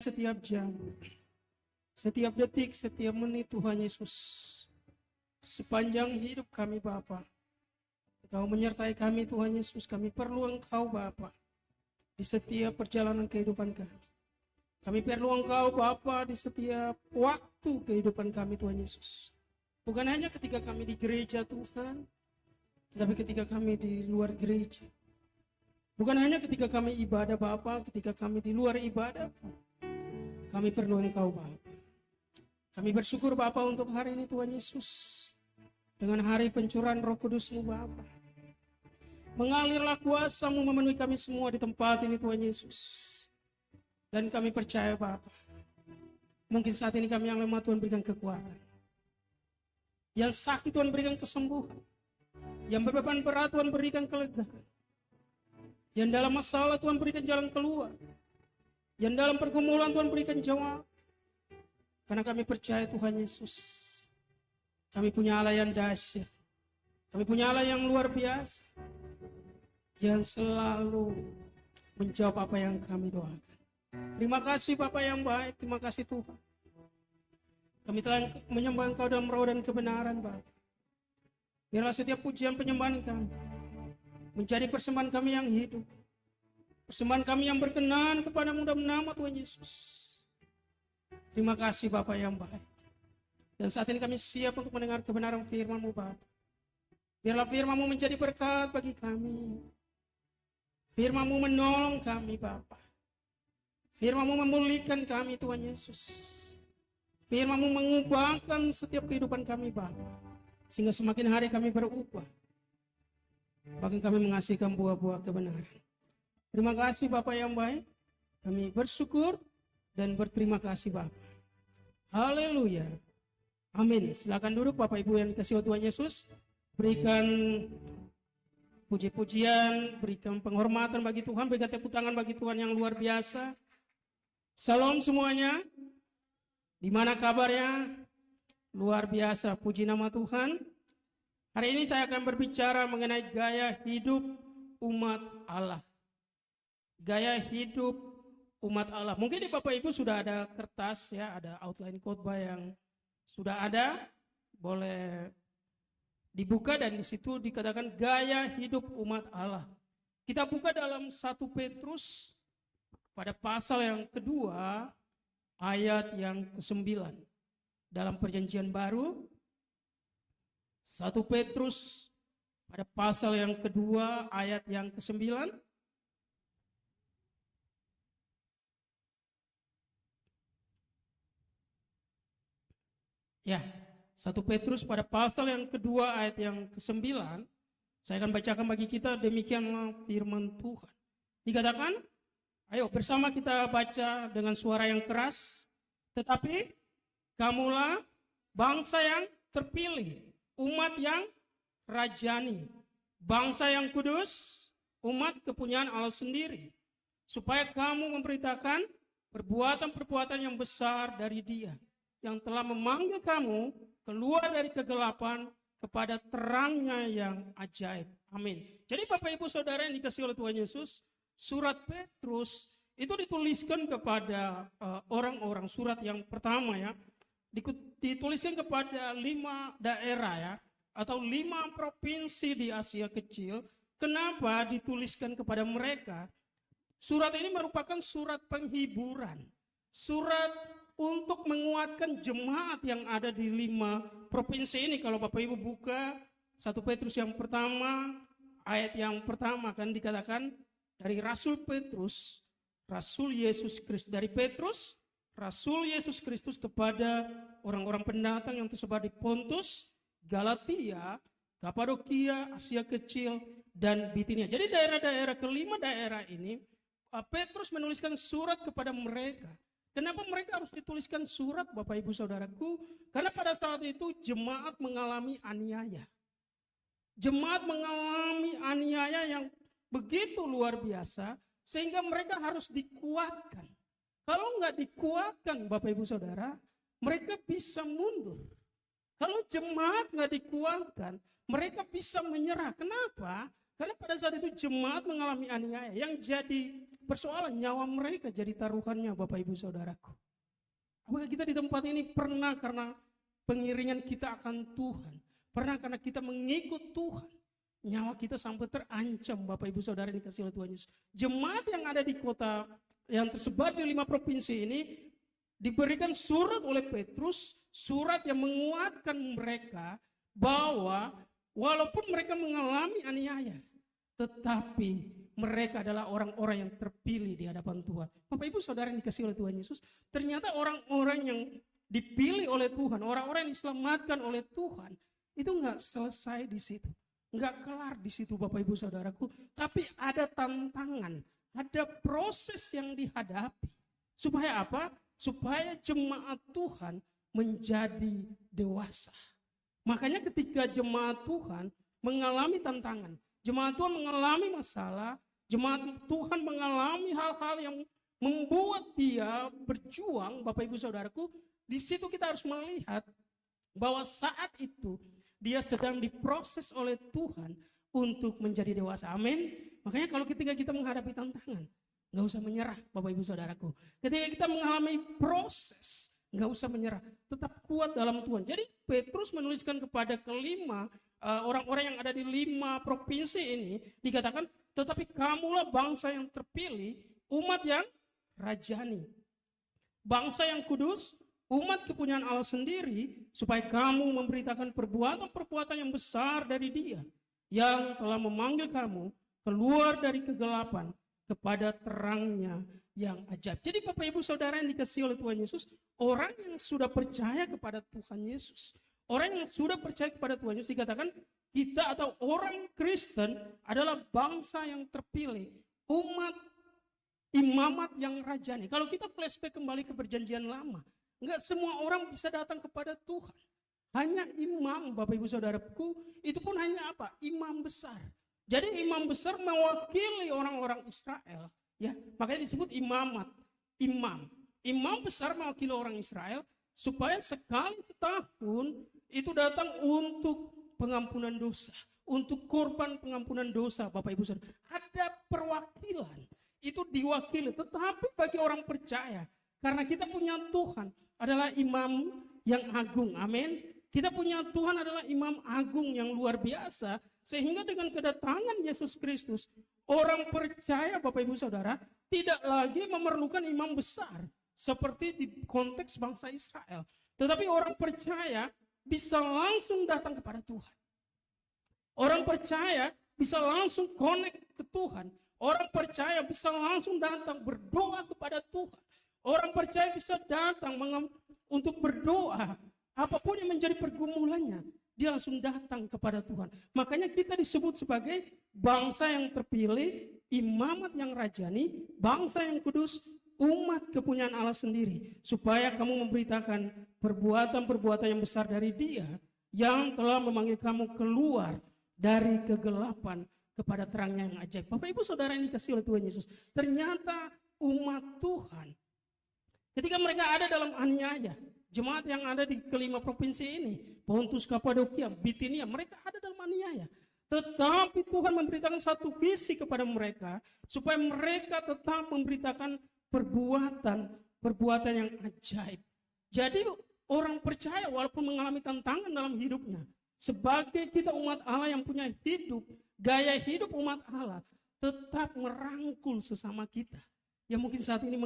setiap jam, setiap detik, setiap menit Tuhan Yesus. Sepanjang hidup kami Bapa, Engkau menyertai kami Tuhan Yesus. Kami perlu Engkau Bapa di setiap perjalanan kehidupan kami. Kami perlu Engkau Bapa di setiap waktu kehidupan kami Tuhan Yesus. Bukan hanya ketika kami di gereja Tuhan, tetapi ketika kami di luar gereja. Bukan hanya ketika kami ibadah Bapa, ketika kami di luar ibadah, kami perlu Engkau Bapa. Kami bersyukur Bapa untuk hari ini Tuhan Yesus. Dengan hari pencurahan Roh Kudus-Mu Bapa. Mengalirlah kuasa-Mu memenuhi kami semua di tempat ini Tuhan Yesus. Dan kami percaya Bapa, mungkin saat ini kami yang lemah Tuhan berikan kekuatan. Yang sakit Tuhan berikan kesembuhan. Yang berbeban berat Tuhan berikan kelegaan. Yang dalam masalah Tuhan berikan jalan keluar. Yang dalam pergumulan Tuhan berikan jawab. Karena kami percaya Tuhan Yesus, kami punya Allah yang dahsyat. Kami punya Allah yang luar biasa, yang selalu menjawab apa yang kami doakan. Terima kasih Bapa yang baik, terima kasih Tuhan. Kami telah menyembah Engkau dalam roh dan kebenaran Bapa. Biarlah setiap pujian penyembahan kami menjadi persembahan kami yang hidup. Persembahan kami yang berkenan kepada-Mu dalam nama Tuhan Yesus. Terima kasih Bapa yang baik. Dan saat ini kami siap untuk mendengar kebenaran firman-Mu Bapa. Biarlah firman-Mu menjadi berkat bagi kami. Firman-Mu menolong kami Bapa. Firman-Mu memulihkan kami Tuhan Yesus. Firman-Mu mengubahkan setiap kehidupan kami Bapa. Sehingga semakin hari kami berubah. Bahkan kami menghasilkan buah-buah kebenaran. Terima kasih Bapa yang baik. Kami bersyukur dan berterima kasih Bapa. Haleluya. Amin. Silakan duduk Bapak Ibu yang dikasihi Tuhan Yesus. Berikan puji-pujian, berikan penghormatan bagi Tuhan, berikan tepuk tangan bagi Tuhan yang luar biasa. Salam semuanya. Di mana kabarnya? Luar biasa, puji nama Tuhan. Hari ini saya akan berbicara mengenai gaya hidup umat Allah. Gaya hidup umat Allah. Mungkin di Bapak Ibu sudah ada kertas ya, ada outline khotbah yang sudah ada. Boleh dibuka dan di situ dikatakan gaya hidup umat Allah. Kita buka dalam 1 Petrus pada pasal yang kedua ayat yang ke-9. Dalam perjanjian baru 1 Petrus pada pasal yang kedua ayat yang ke-9. Ya, 1 Petrus pada pasal yang kedua ayat yang ke-9. Saya akan bacakan bagi kita, demikianlah firman Tuhan. Dikatakan, ayo bersama kita baca dengan suara yang keras. Tetapi kamulah bangsa yang terpilih, umat yang rajani, bangsa yang kudus, umat kepunyaan Allah sendiri, supaya kamu memberitakan perbuatan-perbuatan yang besar dari Dia, yang telah memanggil kamu keluar dari kegelapan kepada terangnya yang ajaib. Amin. Jadi Bapak Ibu Saudara yang dikasihi oleh Tuhan Yesus, surat Petrus itu dituliskan kepada orang-orang, surat yang pertama ya, dituliskan kepada 5 daerah ya, atau 5 provinsi di Asia Kecil. Kenapa dituliskan kepada mereka? Surat ini merupakan surat penghiburan, surat untuk menguatkan jemaat yang ada di 5 provinsi ini. Kalau Bapak Ibu buka 1 Petrus yang pertama, ayat yang pertama kan dikatakan dari Rasul Petrus, Rasul Yesus Kristus, dari Petrus, Rasul Yesus Kristus kepada orang-orang pendatang yang tersebar di Pontus, Galatia, Kapadokia, Asia Kecil, dan Bitinia. Jadi daerah-daerah, kelima daerah ini, Petrus menuliskan surat kepada mereka. Kenapa mereka harus dituliskan surat Bapak Ibu Saudaraku? Karena pada saat itu jemaat mengalami aniaya. Jemaat mengalami aniaya yang begitu luar biasa, sehingga mereka harus dikuatkan. Kalau nggak dikuatkan Bapak Ibu Saudara, mereka bisa mundur. Kalau jemaat nggak dikuatkan, mereka bisa menyerah. Kenapa? Karena pada saat itu jemaat mengalami aniaya. Yang jadi persoalan nyawa mereka jadi taruhannya Bapak Ibu Saudaraku. Apakah kita di tempat ini pernah karena pengiringan kita akan Tuhan, pernah karena kita mengikut Tuhan, nyawa kita sampai terancam Bapak Ibu Saudara yang dikasihi oleh Tuhan Yesus. Jemaat yang ada di kota yang tersebar di 5 provinsi ini diberikan surat oleh Petrus, surat yang menguatkan mereka bahwa walaupun mereka mengalami aniaya, tetapi mereka adalah orang-orang yang terpilih di hadapan Tuhan. Bapak Ibu Saudara yang dikasihi oleh Tuhan Yesus, ternyata orang-orang yang dipilih oleh Tuhan, orang-orang yang diselamatkan oleh Tuhan, itu nggak selesai di situ, nggak kelar di situ Bapak Ibu Saudaraku, tapi ada tantangan, ada proses yang dihadapi. Supaya apa? Supaya jemaat Tuhan menjadi dewasa. Makanya ketika jemaat Tuhan mengalami tantangan, jemaat Tuhan mengalami masalah, jemaat Tuhan mengalami hal-hal yang membuat dia berjuang, Bapak Ibu Saudaraku, di situ kita harus melihat bahwa saat itu dia sedang diproses oleh Tuhan untuk menjadi dewasa. Amin. Makanya kalau ketika kita menghadapi tantangan, nggak usah menyerah Bapak Ibu Saudaraku. Ketika kita mengalami proses, nggak usah menyerah, tetap kuat dalam Tuhan. Jadi Petrus menuliskan kepada kelima orang-orang yang ada di 5 provinsi ini, dikatakan, tetapi kamulah bangsa yang terpilih, umat yang rajani, bangsa yang kudus, umat kepunyaan Allah sendiri, supaya kamu memberitakan perbuatan-perbuatan yang besar dari Dia yang telah memanggil kamu keluar dari kegelapan kepada terangnya yang ajaib. Jadi Bapak Ibu Saudara yang dikasihi oleh Tuhan Yesus, orang yang sudah percaya kepada Tuhan Yesus, orang yang sudah percaya kepada Tuhan Yesus, dikatakan kita atau orang Kristen adalah bangsa yang terpilih, umat imamat yang rajani. Kalau kita flashback kembali ke perjanjian lama, enggak semua orang bisa datang kepada Tuhan. Hanya imam, Bapak Ibu Saudaraku, itu pun hanya apa? Imam besar. Jadi imam besar mewakili orang-orang Israel, ya. Makanya disebut imamat, imam. Imam besar mewakili orang Israel supaya sekali setahun itu datang untuk pengampunan dosa, untuk korban pengampunan dosa, Bapak Ibu Saudara. Ada perwakilan, itu diwakili. Tetapi bagi orang percaya, karena kita punya Tuhan adalah imam yang agung, amin. Kita punya Tuhan adalah imam agung yang luar biasa, sehingga dengan kedatangan Yesus Kristus, orang percaya Bapak Ibu Saudara tidak lagi memerlukan imam besar seperti di konteks bangsa Israel. Tetapi orang percaya bisa langsung datang kepada Tuhan. Orang percaya bisa langsung connect ke Tuhan. Orang percaya bisa langsung datang berdoa kepada Tuhan. Orang percaya bisa datang untuk berdoa. Apapun yang menjadi pergumulannya, dia langsung datang kepada Tuhan. Makanya kita disebut sebagai bangsa yang terpilih, imamat yang rajani, bangsa yang kudus, umat kepunyaan Allah sendiri. Supaya kamu memberitakan perbuatan-perbuatan yang besar dari Dia yang telah memanggil kamu keluar dari kegelapan kepada terangnya yang ajaib. Bapak Ibu Saudara yang dikasihi oleh Tuhan Yesus, ternyata umat Tuhan ketika mereka ada dalam aniaya, jemaat yang ada di kelima provinsi ini, Pontus, Kapadokia, Bitinia, mereka ada dalam aniaya. Tetapi Tuhan memberitakan satu visi kepada mereka, supaya mereka tetap memberitakan perbuatan yang ajaib. Jadi orang percaya walaupun mengalami tantangan dalam hidupnya, sebagai kita umat Allah yang punya hidup, gaya hidup umat Allah, tetap merangkul sesama kita. Yang mungkin saat ini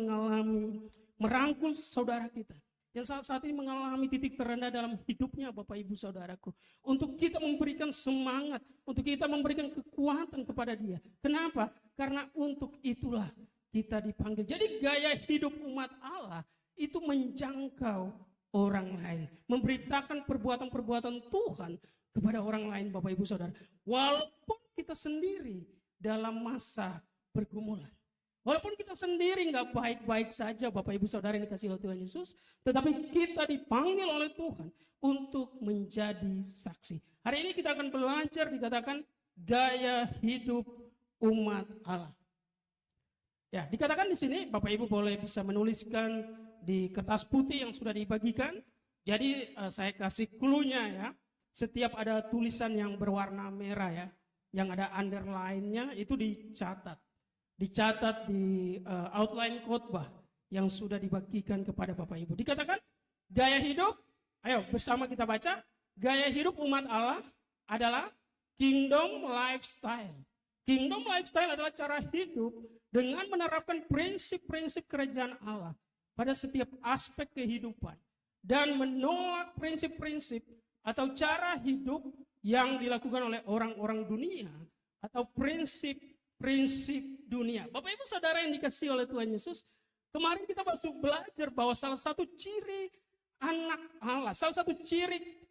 merangkul saudara kita. Yang saat ini mengalami titik terendah dalam hidupnya Bapak Ibu Saudaraku. Untuk kita memberikan semangat, untuk kita memberikan kekuatan kepada dia. Kenapa? Karena untuk itulah kita dipanggil. Jadi gaya hidup umat Allah itu menjangkau orang lain. Memberitakan perbuatan-perbuatan Tuhan kepada orang lain Bapak Ibu Saudara. Walaupun kita sendiri dalam masa pergumulan. Walaupun kita sendiri nggak baik-baik saja Bapak Ibu Saudara yang dikasihi oleh Tuhan Yesus, tetapi kita dipanggil oleh Tuhan untuk menjadi saksi. Hari ini kita akan belajar dikatakan gaya hidup umat Allah. Ya, dikatakan di sini Bapak Ibu boleh bisa menuliskan di kertas putih yang sudah dibagikan. Jadi saya kasih clue-nya ya. Setiap ada tulisan yang berwarna merah ya. yang ada underline-nya itu dicatat. Dicatat di outline khotbah yang sudah dibagikan kepada Bapak Ibu. Dikatakan gaya hidup, ayo bersama kita baca, gaya hidup umat Allah adalah kingdom lifestyle. Kingdom lifestyle adalah cara hidup dengan menerapkan prinsip-prinsip kerajaan Allah pada setiap aspek kehidupan dan menolak prinsip-prinsip atau cara hidup yang dilakukan oleh orang-orang dunia atau prinsip-prinsip dunia. Bapak Ibu Saudara yang dikasihi oleh Tuhan Yesus, kemarin kita masuk belajar bahwa salah satu ciri anak Allah, salah satu ciri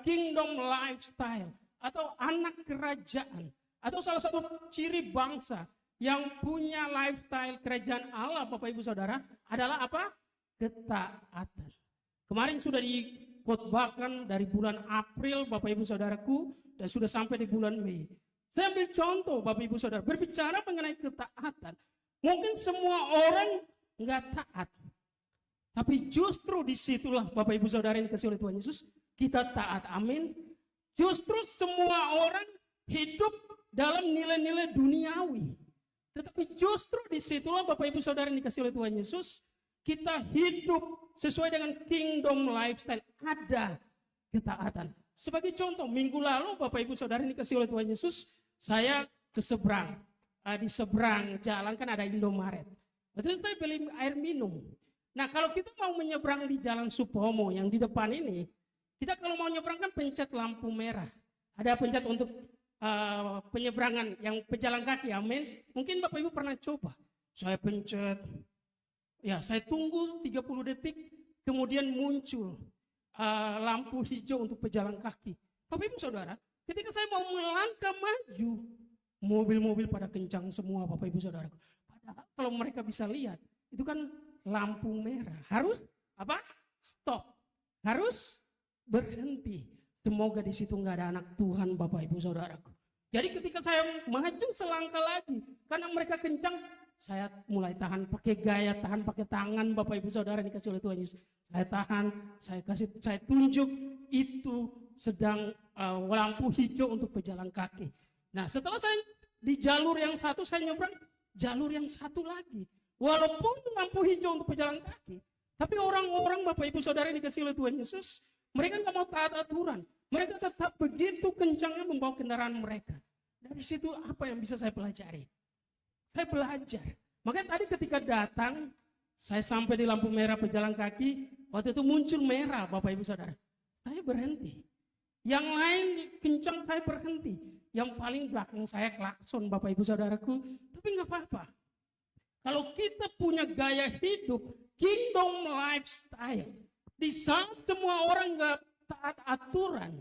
kingdom lifestyle atau anak kerajaan, atau salah satu ciri bangsa yang punya lifestyle kerajaan Allah, Bapak Ibu Saudara, adalah apa? Ketaatan. Kemarin sudah dikhotbahkan dari bulan April, Bapak Ibu Saudaraku, dan sudah sampai di bulan Mei. Saya ambil contoh, Bapak Ibu Saudara, berbicara mengenai ketaatan. Mungkin semua orang nggak taat, tapi justru disitulah, Bapak Ibu Saudara yang dikasihi oleh Tuhan Yesus, kita taat. Amin. Justru semua orang hidup dalam nilai-nilai duniawi. Tetapi justru disitulah, Bapak Ibu Saudara yang dikasihi oleh Tuhan Yesus, kita hidup sesuai dengan kingdom lifestyle. Ada ketaatan. Sebagai contoh, minggu lalu Bapak Ibu Saudara yang dikasihi oleh Tuhan Yesus, saya ke seberang. Di seberang jalan kan ada Indomaret. Waktu itu saya beli air minum. Nah, kalau kita mau menyeberang di jalan Supomo yang di depan ini, kita kalau mau nyeberang kan pencet lampu merah. Ada pencet untuk penyeberangan yang pejalan kaki, amin. Mungkin Bapak Ibu pernah coba. Saya pencet, ya saya tunggu 30 detik, kemudian muncul lampu hijau untuk pejalan kaki. Bapak Ibu Saudara, ketika saya mau melangkah maju, mobil-mobil pada kencang semua, Bapak Ibu Saudara. Padahal kalau mereka bisa lihat, itu kan lampu merah. Harus apa? Stop. Harus berhenti. Semoga di situ nggak ada anak Tuhan, Bapak Ibu Saudaraku. Jadi ketika saya maju selangkah lagi, karena mereka kencang, saya mulai tahan pakai gaya, tahan pakai tangan, Bapak Ibu Saudara dikasih oleh Tuhan Yesus. Saya tahan, saya tunjuk itu sedang lampu hijau untuk pejalan kaki. Nah, setelah saya di jalur yang satu, saya nyebrang jalur yang satu lagi. Walaupun lampu hijau untuk pejalan kaki, tapi orang-orang Bapak Ibu Saudara dikasih oleh Tuhan Yesus, mereka nggak mau taat aturan. Mereka tetap begitu kencangnya membawa kendaraan mereka. Dari situ apa yang bisa saya pelajari? Saya belajar. Makanya tadi ketika datang, saya sampai di lampu merah pejalan kaki, waktu itu muncul merah, Bapak Ibu Saudara. Saya berhenti. Yang lain kencang, saya berhenti. Yang paling belakang saya klakson, Bapak Ibu Saudaraku. Tapi nggak apa-apa. Kalau kita punya gaya hidup, kingdom lifestyle, di saat semua orang nggak taat aturan,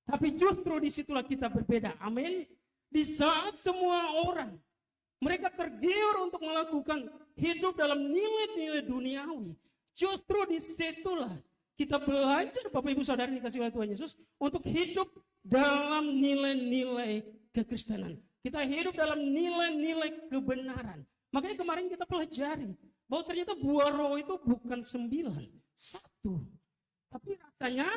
tapi justru disitulah kita berbeda. Amin. Di saat semua orang mereka tergiur untuk melakukan hidup dalam nilai-nilai duniawi, justru disitulah kita belajar, Bapak Ibu Saudara dikasih oleh Tuhan Yesus, untuk hidup dalam nilai-nilai kekristenan. Kita hidup dalam nilai-nilai kebenaran. Makanya kemarin kita pelajari bahwa ternyata buah roh itu bukan 9, 1. Tapi rasanya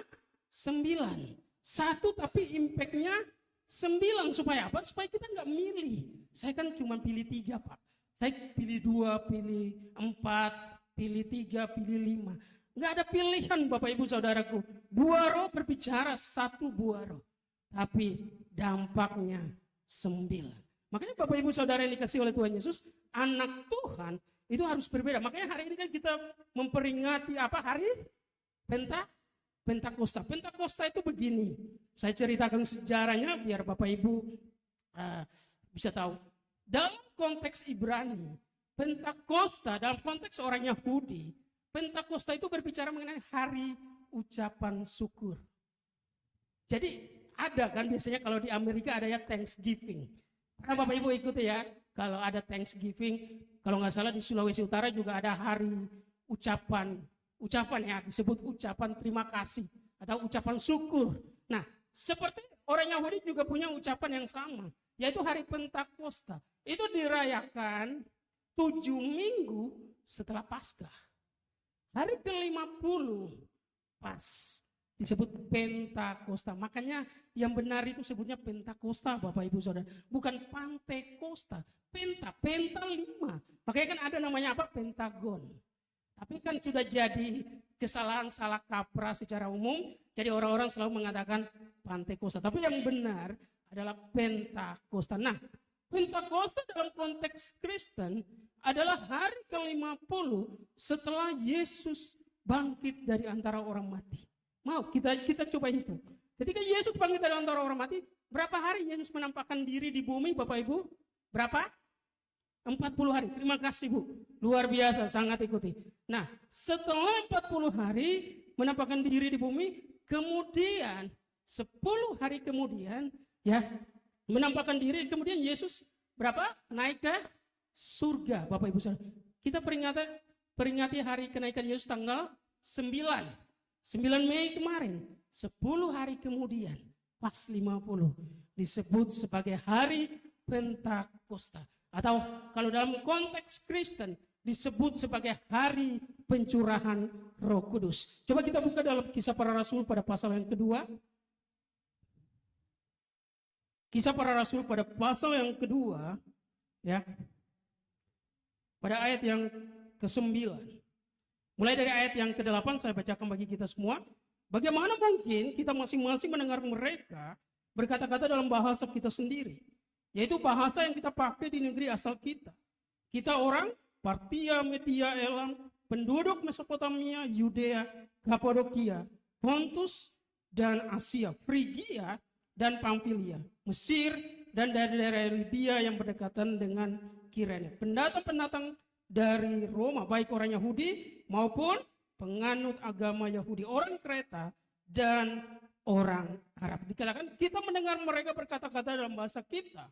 9. 1 tapi impactnya 9. Supaya apa? Supaya kita nggak milih. Saya kan cuma pilih 3, Pak. Saya pilih 2, pilih 4, pilih 3, pilih 5. Nggak ada pilihan, Bapak Ibu Saudaraku. Buah roh berbicara 1 buah roh. Tapi dampaknya 9. Makanya Bapak Ibu Saudara yang dikasih oleh Tuhan Yesus, anak Tuhan itu harus berbeda. Makanya hari ini kan kita memperingati apa hari? Pentakosta. Pentakosta itu begini. Saya ceritakan sejarahnya biar Bapak Ibu bisa tahu. Dalam konteks Ibrani, Pentakosta dalam konteks orang Yahudi, Pentakosta itu berbicara mengenai hari ucapan syukur. Jadi ada kan biasanya kalau di Amerika ada ya Thanksgiving. Karena Bapak Ibu ikuti ya, kalau ada Thanksgiving, kalau nggak salah di Sulawesi Utara juga ada hari ucapan ya, disebut ucapan terima kasih atau ucapan syukur. Nah, seperti orang Yahudi juga punya ucapan yang sama, yaitu hari Pentakosta. Itu dirayakan 7 minggu setelah Paskah. Hari ke-50 pas disebut Pentakosta. Makanya yang benar itu sebutnya Pentakosta, Bapak Ibu Saudara, bukan Pantekosta. Penta 5. Makanya kan ada namanya apa? Pentagon. Tapi kan sudah jadi kesalahan salah kaprah secara umum, jadi orang-orang selalu mengatakan Pantekosta. Tapi yang benar adalah Pentakosta. Nah, Pentakosta dalam konteks Kristen adalah hari ke-50 setelah Yesus bangkit dari antara orang mati. Mau kita coba hitung. Ketika Yesus bangkit dari antara orang mati, berapa hari Yesus menampakkan diri di bumi, Bapak Ibu? Berapa? 40 hari. Terima kasih, Bu. Luar biasa, sangat ikuti. Nah, setelah 40 hari menampakkan diri di bumi, kemudian 10 hari kemudian ya menampakkan diri, kemudian Yesus berapa? Naik ke surga, Bapak Ibu Saudara. Kita peringati hari kenaikan Yesus tanggal 9 Mei kemarin. 10 hari kemudian, pas 50, disebut sebagai hari Pentakosta. Atau kalau dalam konteks Kristen, disebut sebagai hari pencurahan Roh Kudus. Coba kita buka dalam Kisah Para Rasul pada pasal yang kedua. Kisah Para Rasul pada pasal yang kedua, ya, pada ayat yang ke-9. Mulai dari ayat yang ke-8 saya bacakan bagi kita semua. Bagaimana mungkin kita masing-masing mendengar mereka berkata-kata dalam bahasa kita sendiri, yaitu bahasa yang kita pakai di negeri asal kita. Kita orang Partia, Media, Elam, penduduk Mesopotamia, Yudea, Kapadokia, Pontus dan Asia, Frigia dan Pamfilia, Mesir dan daerah Libya yang berdekatan dengan Kirene. Pendatang-pendatang dari Roma, baik orang Yahudi maupun penganut agama Yahudi, orang Kreta dan orang Arab. Dikatakan kita mendengar mereka berkata-kata dalam bahasa kita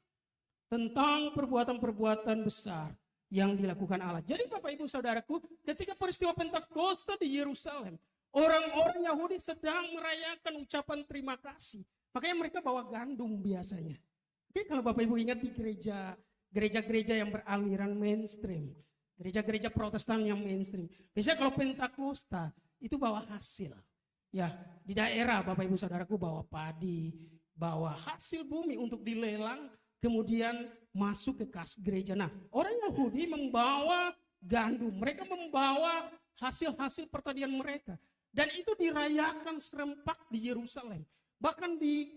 tentang perbuatan-perbuatan besar yang dilakukan Allah. Jadi Bapak Ibu Saudaraku, ketika peristiwa Pentakosta di Yerusalem, orang-orang Yahudi sedang merayakan ucapan terima kasih. Makanya mereka bawa gandum biasanya. Oke, kalau Bapak Ibu ingat di gereja-gereja yang beraliran mainstream, gereja-gereja Protestan yang mainstream, biasanya kalau Pentakosta itu bawa hasil. Ya, di daerah Bapak Ibu Saudaraku bawa padi, bawa hasil bumi untuk dilelang, kemudian masuk ke kas gereja. Nah, orang Yahudi membawa gandum, mereka membawa hasil-hasil pertanian mereka. Dan itu dirayakan serempak di Yerusalem. Bahkan di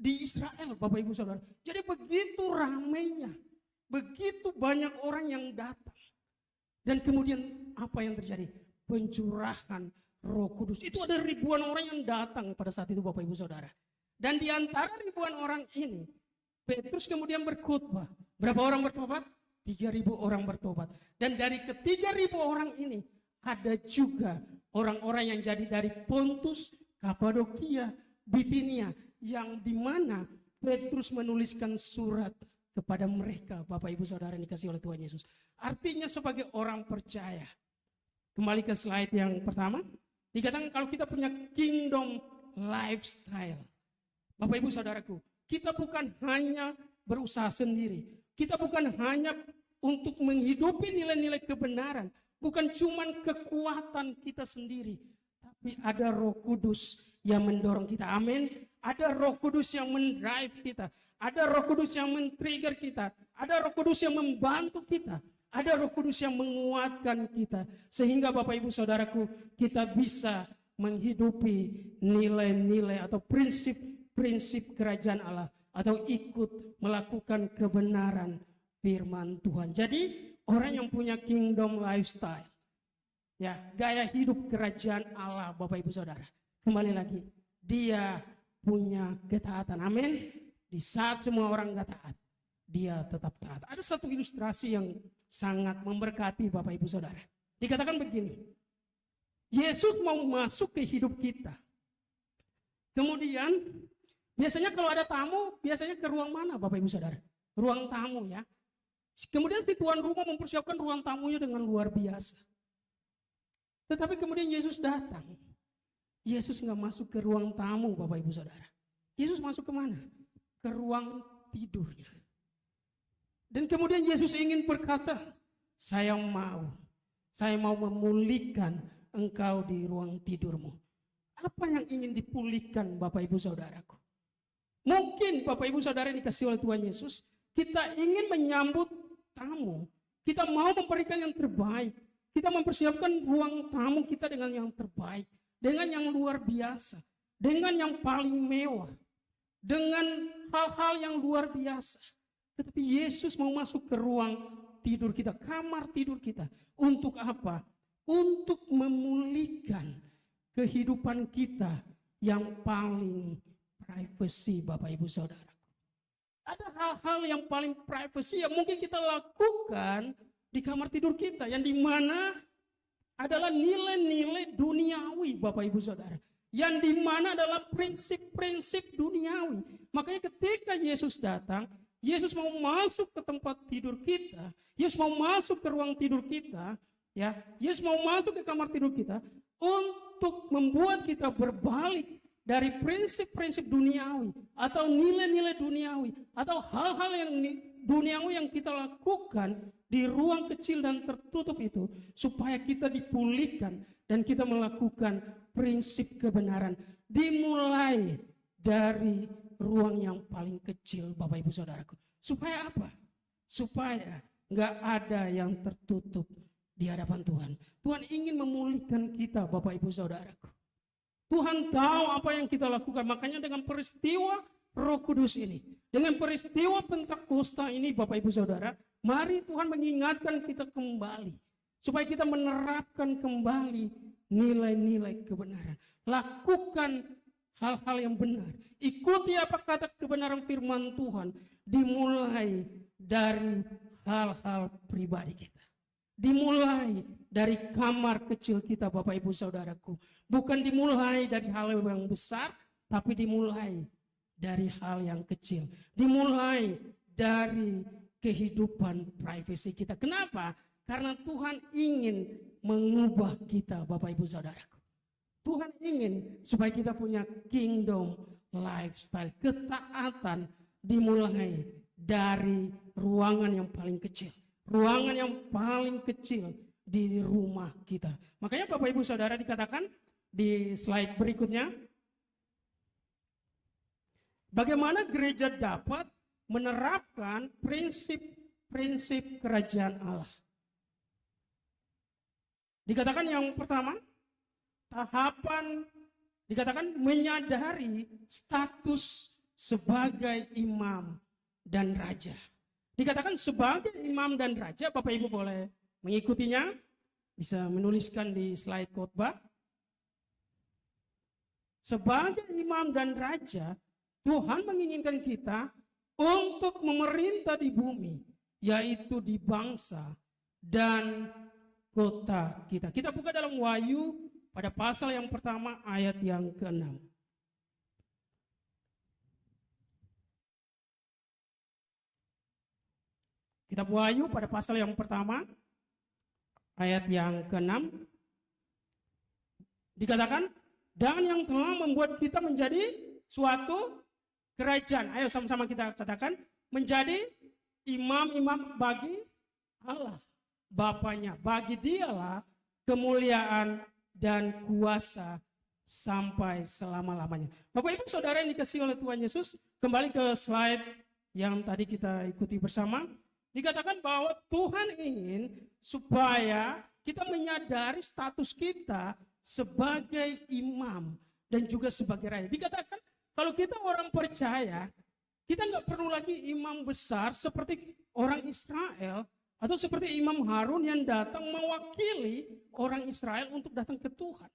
Israel, Bapak Ibu Saudara. Jadi begitu ramainya, begitu banyak orang yang datang. Dan kemudian apa yang terjadi? Pencurahan Roh Kudus. Itu ada ribuan orang yang datang pada saat itu, Bapak Ibu Saudara. Dan di antara ribuan orang ini, Petrus kemudian berkhotbah. Berapa orang bertobat? 3.000 orang bertobat. Dan dari ke-3.000 orang ini, ada juga orang-orang yang jadi dari Pontus, Kapadokia, Bitinia, yang dimana Petrus menuliskan surat kepada mereka, Bapak Ibu Saudara yang dikasihi oleh Tuhan Yesus. Artinya sebagai orang percaya. Kembali ke slide yang pertama. Dikatakan kalau kita punya kingdom lifestyle. Bapak Ibu Saudaraku, kita bukan hanya berusaha sendiri. Kita bukan hanya untuk menghidupi nilai-nilai kebenaran. Bukan cuma kekuatan kita sendiri. Tapi ada Roh Kudus yang mendorong kita. Amin. Ada Roh Kudus yang mendrive kita. Ada Roh Kudus yang men-trigger kita. Ada Roh Kudus yang membantu kita. Ada Roh Kudus yang menguatkan kita. Sehingga Bapak Ibu Saudaraku, kita bisa menghidupi nilai-nilai atau prinsip-prinsip kerajaan Allah. Atau ikut melakukan kebenaran firman Tuhan. Jadi orang yang punya kingdom lifestyle, ya, gaya hidup kerajaan Allah, Bapak Ibu Saudara. Kembali lagi, dia punya ketaatan. Amin. Di saat semua orang gak taat, dia tetap taat. Ada satu ilustrasi yang sangat memberkati Bapak Ibu Saudara. Dikatakan begini, Yesus mau masuk ke hidup kita. Kemudian, biasanya kalau ada tamu, biasanya ke ruang mana Bapak Ibu Saudara? Ruang tamu ya. Kemudian si tuan rumah mempersiapkan ruang tamunya dengan luar biasa. Tetapi kemudian Yesus datang. Yesus nggak masuk ke ruang tamu Bapak Ibu Saudara. Yesus masuk ke mana? Ke ruang tidurnya. Dan kemudian Yesus ingin berkata, saya mau memulihkan engkau di ruang tidurmu. Apa yang ingin dipulihkan Bapak Ibu Saudaraku? Mungkin Bapak Ibu Saudara yang dikasihi oleh Tuhan Yesus, kita ingin menyambut tamu. Kita mau memberikan yang terbaik. Kita mempersiapkan ruang tamu kita dengan yang terbaik. Dengan yang luar biasa. Dengan yang paling mewah. Dengan hal-hal yang luar biasa. Tetapi Yesus mau masuk ke ruang tidur kita, kamar tidur kita. Untuk apa? Untuk memulihkan kehidupan kita yang paling privasi, Bapak Ibu Saudara. Ada hal-hal yang paling privasi yang mungkin kita lakukan di kamar tidur kita, yang dimana adalah nilai-nilai duniawi, Bapak Ibu Saudara. Yang dimana adalah prinsip-prinsip duniawi. Makanya ketika Yesus datang, Yesus mau masuk ke tempat tidur kita, Yesus mau masuk ke ruang tidur kita, ya, Yesus mau masuk ke kamar tidur kita untuk membuat kita berbalik dari prinsip-prinsip duniawi atau nilai-nilai duniawi atau hal-hal yang duniawi yang kita lakukan di ruang kecil dan tertutup itu, supaya kita dipulihkan dan kita melakukan prinsip kebenaran dimulai dari ruang yang paling kecil, Bapak Ibu Saudaraku. Supaya apa? Supaya nggak ada yang tertutup di hadapan Tuhan. Tuhan ingin memulihkan kita, Bapak Ibu Saudaraku. Tuhan tahu apa yang kita lakukan. Makanya dengan peristiwa Roh Kudus ini, dengan peristiwa Pentakosta ini, Bapak Ibu Saudara, mari Tuhan mengingatkan kita kembali, supaya kita menerapkan kembali nilai-nilai kebenaran. Lakukan hal-hal yang benar. Ikuti apa kata kebenaran firman Tuhan. Dimulai dari hal-hal pribadi kita. Dimulai dari kamar kecil kita, Bapak Ibu Saudaraku. Bukan dimulai dari hal yang besar, tapi dimulai dari hal yang kecil. Dimulai dari kehidupan privasi kita. Kenapa? Karena Tuhan ingin mengubah kita, Bapak Ibu Saudaraku. Tuhan ingin supaya kita punya kingdom lifestyle. Ketaatan dimulai dari ruangan yang paling kecil. Ruangan yang paling kecil di rumah kita. Makanya Bapak Ibu Saudara dikatakan di slide berikutnya, bagaimana gereja dapat menerapkan prinsip-prinsip kerajaan Allah. Dikatakan yang pertama, tahapan dikatakan menyadari status sebagai imam dan raja. Dikatakan sebagai imam dan raja, Bapak Ibu boleh mengikutinya, bisa menuliskan di slide khotbah. Sebagai imam dan raja, Tuhan menginginkan kita untuk memerintah di bumi, yaitu di bangsa dan kota kita. Kita buka dalam Wahyu pada pasal yang pertama ayat yang ke-6. Kitab Wahyu pada pasal yang pertama ayat yang ke-6 dikatakan, dan yang telah membuat kita menjadi suatu kerajaan. Ayo sama-sama kita katakan, menjadi imam-imam bagi Allah Bapanya. Bagi Dialah kemuliaan dan kuasa sampai selama-lamanya. Bapak Ibu Saudara yang dikasihi oleh Tuhan Yesus, kembali ke slide yang tadi kita ikuti bersama. Dikatakan bahwa Tuhan ingin supaya kita menyadari status kita sebagai imam dan juga sebagai raja. Dikatakan kalau kita orang percaya, kita nggak perlu lagi imam besar seperti orang Israel atau seperti Imam Harun yang datang mewakili orang Israel untuk datang ke Tuhan.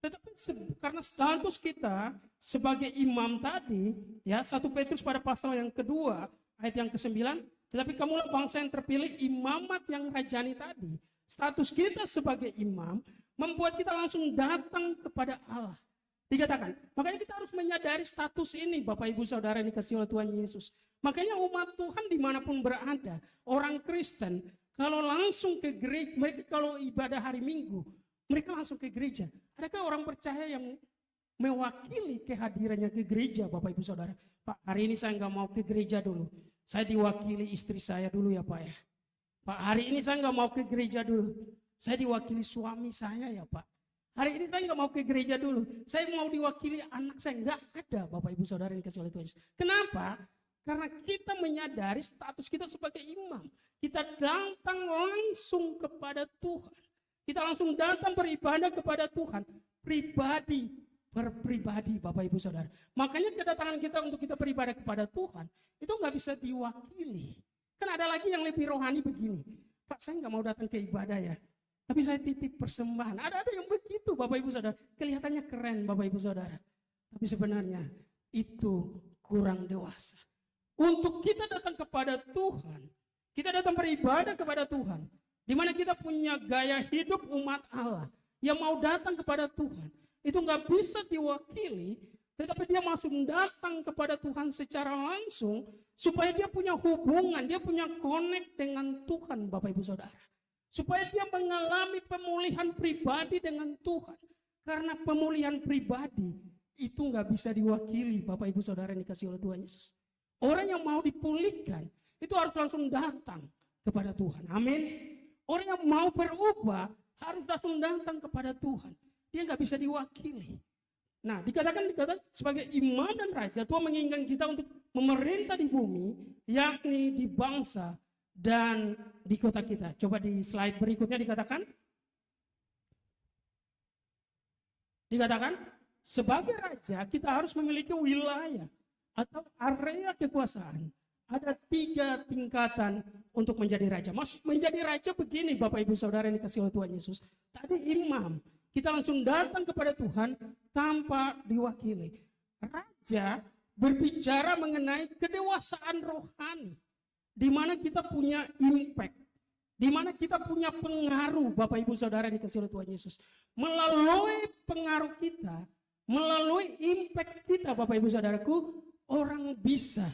Tetapi karena status kita sebagai imam tadi, ya 1 Petrus pada pasal yang kedua ayat yang ke-9, tetapi kamulah bangsa yang terpilih, imamat yang rajani tadi. Status kita sebagai imam membuat kita langsung datang kepada Allah. Dikatakan, makanya kita harus menyadari status ini, Bapak Ibu Saudara yang dikasihi oleh Tuhan Yesus. Makanya umat Tuhan dimanapun berada, orang Kristen, kalau langsung ke gereja, mereka kalau ibadah hari Minggu, mereka langsung ke gereja. Adakah orang percaya yang mewakili kehadirannya ke gereja, Bapak Ibu Saudara? Pak, hari ini saya nggak mau ke gereja dulu. Saya diwakili istri saya dulu ya Pak ya. Pak, hari ini saya nggak mau ke gereja dulu. Saya diwakili suami saya ya Pak. Hari ini saya nggak mau ke gereja dulu. Saya mau diwakili anak saya. Nggak ada Bapak Ibu Saudara yang dikasih oleh Tuhan Yesus. Kenapa? Karena kita menyadari status kita sebagai imam. Kita datang langsung kepada Tuhan. Kita langsung datang beribadah kepada Tuhan. Pribadi, berpribadi Bapak Ibu Saudara. Makanya kedatangan kita untuk kita beribadah kepada Tuhan, itu nggak bisa diwakili. Kan ada lagi yang lebih rohani begini. Pak, saya nggak mau datang ke ibadah ya. Tapi saya titip persembahan. Ada yang begitu Bapak Ibu Saudara. Kelihatannya keren Bapak Ibu Saudara. Tapi sebenarnya itu kurang dewasa. Untuk kita datang kepada Tuhan. Kita datang beribadah kepada Tuhan. Di mana kita punya gaya hidup umat Allah. Yang mau datang kepada Tuhan. Itu nggak bisa diwakili. Tetapi dia langsung datang kepada Tuhan secara langsung. Supaya dia punya hubungan. Dia punya connect dengan Tuhan Bapak Ibu Saudara. Supaya dia mengalami pemulihan pribadi dengan Tuhan. Karena pemulihan pribadi itu nggak bisa diwakili Bapak Ibu Saudara yang dikasih oleh Tuhan Yesus. Orang yang mau dipulihkan itu harus langsung datang kepada Tuhan. Amin. Orang yang mau berubah harus langsung datang kepada Tuhan. Dia nggak bisa diwakili. Nah, dikatakan sebagai imam dan raja, Tuhan menginginkan kita untuk memerintah di bumi, yakni di bangsa dan di kota kita. Coba di slide berikutnya dikatakan sebagai raja kita harus memiliki wilayah atau area kekuasaan. Ada 3 tingkatan untuk menjadi raja. Maksud menjadi raja begini Bapak Ibu Saudara yang dikasih oleh Tuhan Yesus. Tadi imam, kita langsung datang kepada Tuhan tanpa diwakili. Raja berbicara mengenai kedewasaan rohani. Di mana kita punya impact, di mana kita punya pengaruh Bapak Ibu Saudara yang dikasih oleh Tuhan Yesus. Melalui pengaruh kita, melalui impact kita Bapak Ibu Saudaraku, orang bisa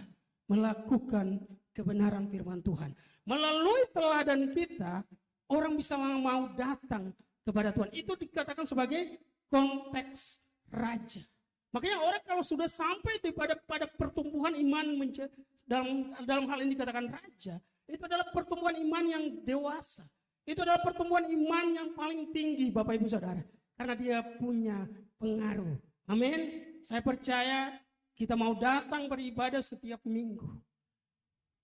melakukan kebenaran firman Tuhan. Melalui teladan kita, orang bisa mau datang kepada Tuhan. Itu dikatakan sebagai konteks raja. Makanya orang kalau sudah sampai pada pertumbuhan iman dalam hal ini dikatakan raja, itu adalah pertumbuhan iman yang dewasa. Itu adalah pertumbuhan iman yang paling tinggi Bapak Ibu Saudara. Karena dia punya pengaruh. Amin. Saya percaya kita mau datang beribadah setiap minggu.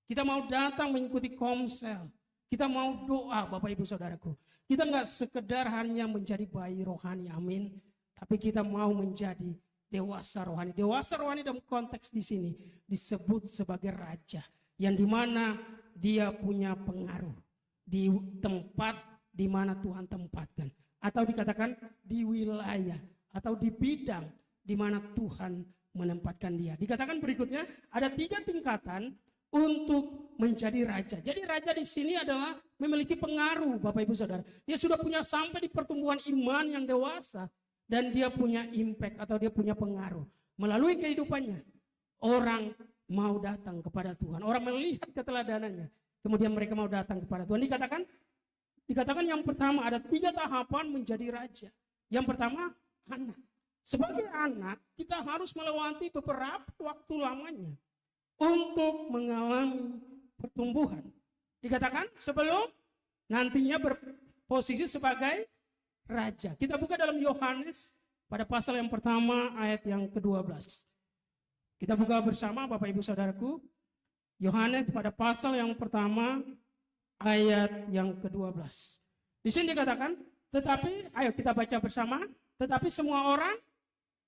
Kita mau datang mengikuti komsel. Kita mau doa Bapak Ibu Saudaraku. Kita nggak sekedar hanya menjadi bayi rohani. Amin. Tapi kita mau menjadi dewasa rohani. Dewasa rohani dalam konteks di sini disebut sebagai raja. Yang dimana dia punya pengaruh. Di tempat di mana Tuhan tempatkan. Atau dikatakan di wilayah. Atau di bidang di mana Tuhan menempatkan dia. Dikatakan berikutnya ada 3 tingkatan untuk menjadi raja. Jadi raja di sini adalah memiliki pengaruh Bapak Ibu Saudara. Dia sudah punya sampai di pertumbuhan iman yang dewasa. Dan dia punya impact atau dia punya pengaruh. Melalui kehidupannya, orang mau datang kepada Tuhan. Orang melihat keteladanannya. Kemudian mereka mau datang kepada Tuhan. Dikatakan yang pertama ada 3 tahapan menjadi raja. Yang pertama, anak. Sebagai anak, kita harus melewati beberapa waktu lamanya untuk mengalami pertumbuhan. Dikatakan sebelum nantinya berposisi sebagai raja. Kita buka dalam Yohanes pada pasal yang pertama ayat yang ke-12. Kita buka bersama Bapak Ibu Saudaraku. Yohanes pada pasal yang pertama ayat yang ke-12. Di sini dikatakan, tetapi ayo kita baca bersama, tetapi semua orang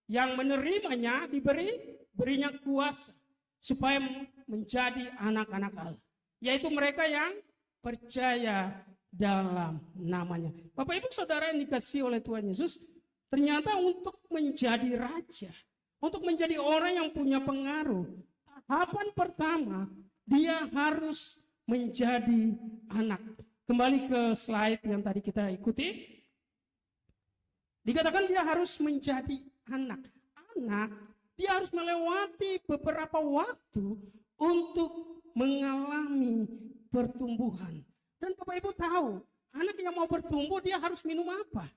yang menerimanya berinya kuasa supaya menjadi anak-anak Allah, yaitu mereka yang percaya dalam namanya. Bapak Ibu Saudara yang dikasihi oleh Tuhan Yesus, ternyata untuk menjadi raja, untuk menjadi orang yang punya pengaruh, tahapan pertama dia harus menjadi anak. Kembali ke slide yang tadi kita ikuti. Dikatakan dia harus menjadi anak. Anak, dia harus melewati beberapa waktu untuk mengalami pertumbuhan. Dan Bapak Ibu tahu, anak yang mau bertumbuh dia harus minum apa?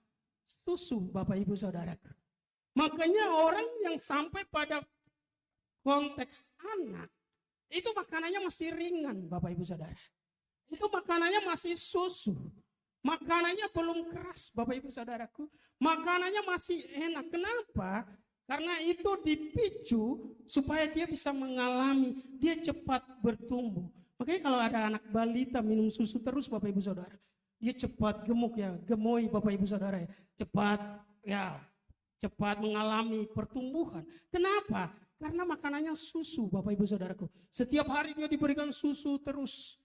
Susu, Bapak Ibu Saudaraku. Makanya orang yang sampai pada konteks anak, itu makanannya masih ringan, Bapak Ibu Saudara. Itu makanannya masih susu. Makanannya belum keras, Bapak Ibu Saudaraku. Makanannya masih enak. Kenapa? Karena itu dipicu supaya dia bisa mengalami, dia cepat bertumbuh. Makanya kalau ada anak balita minum susu terus Bapak Ibu Saudara, dia cepat gemuk ya, gemoy Bapak Ibu Saudara ya. Cepat mengalami pertumbuhan. Kenapa? Karena makanannya susu Bapak Ibu Saudaraku. Setiap hari dia diberikan susu terus.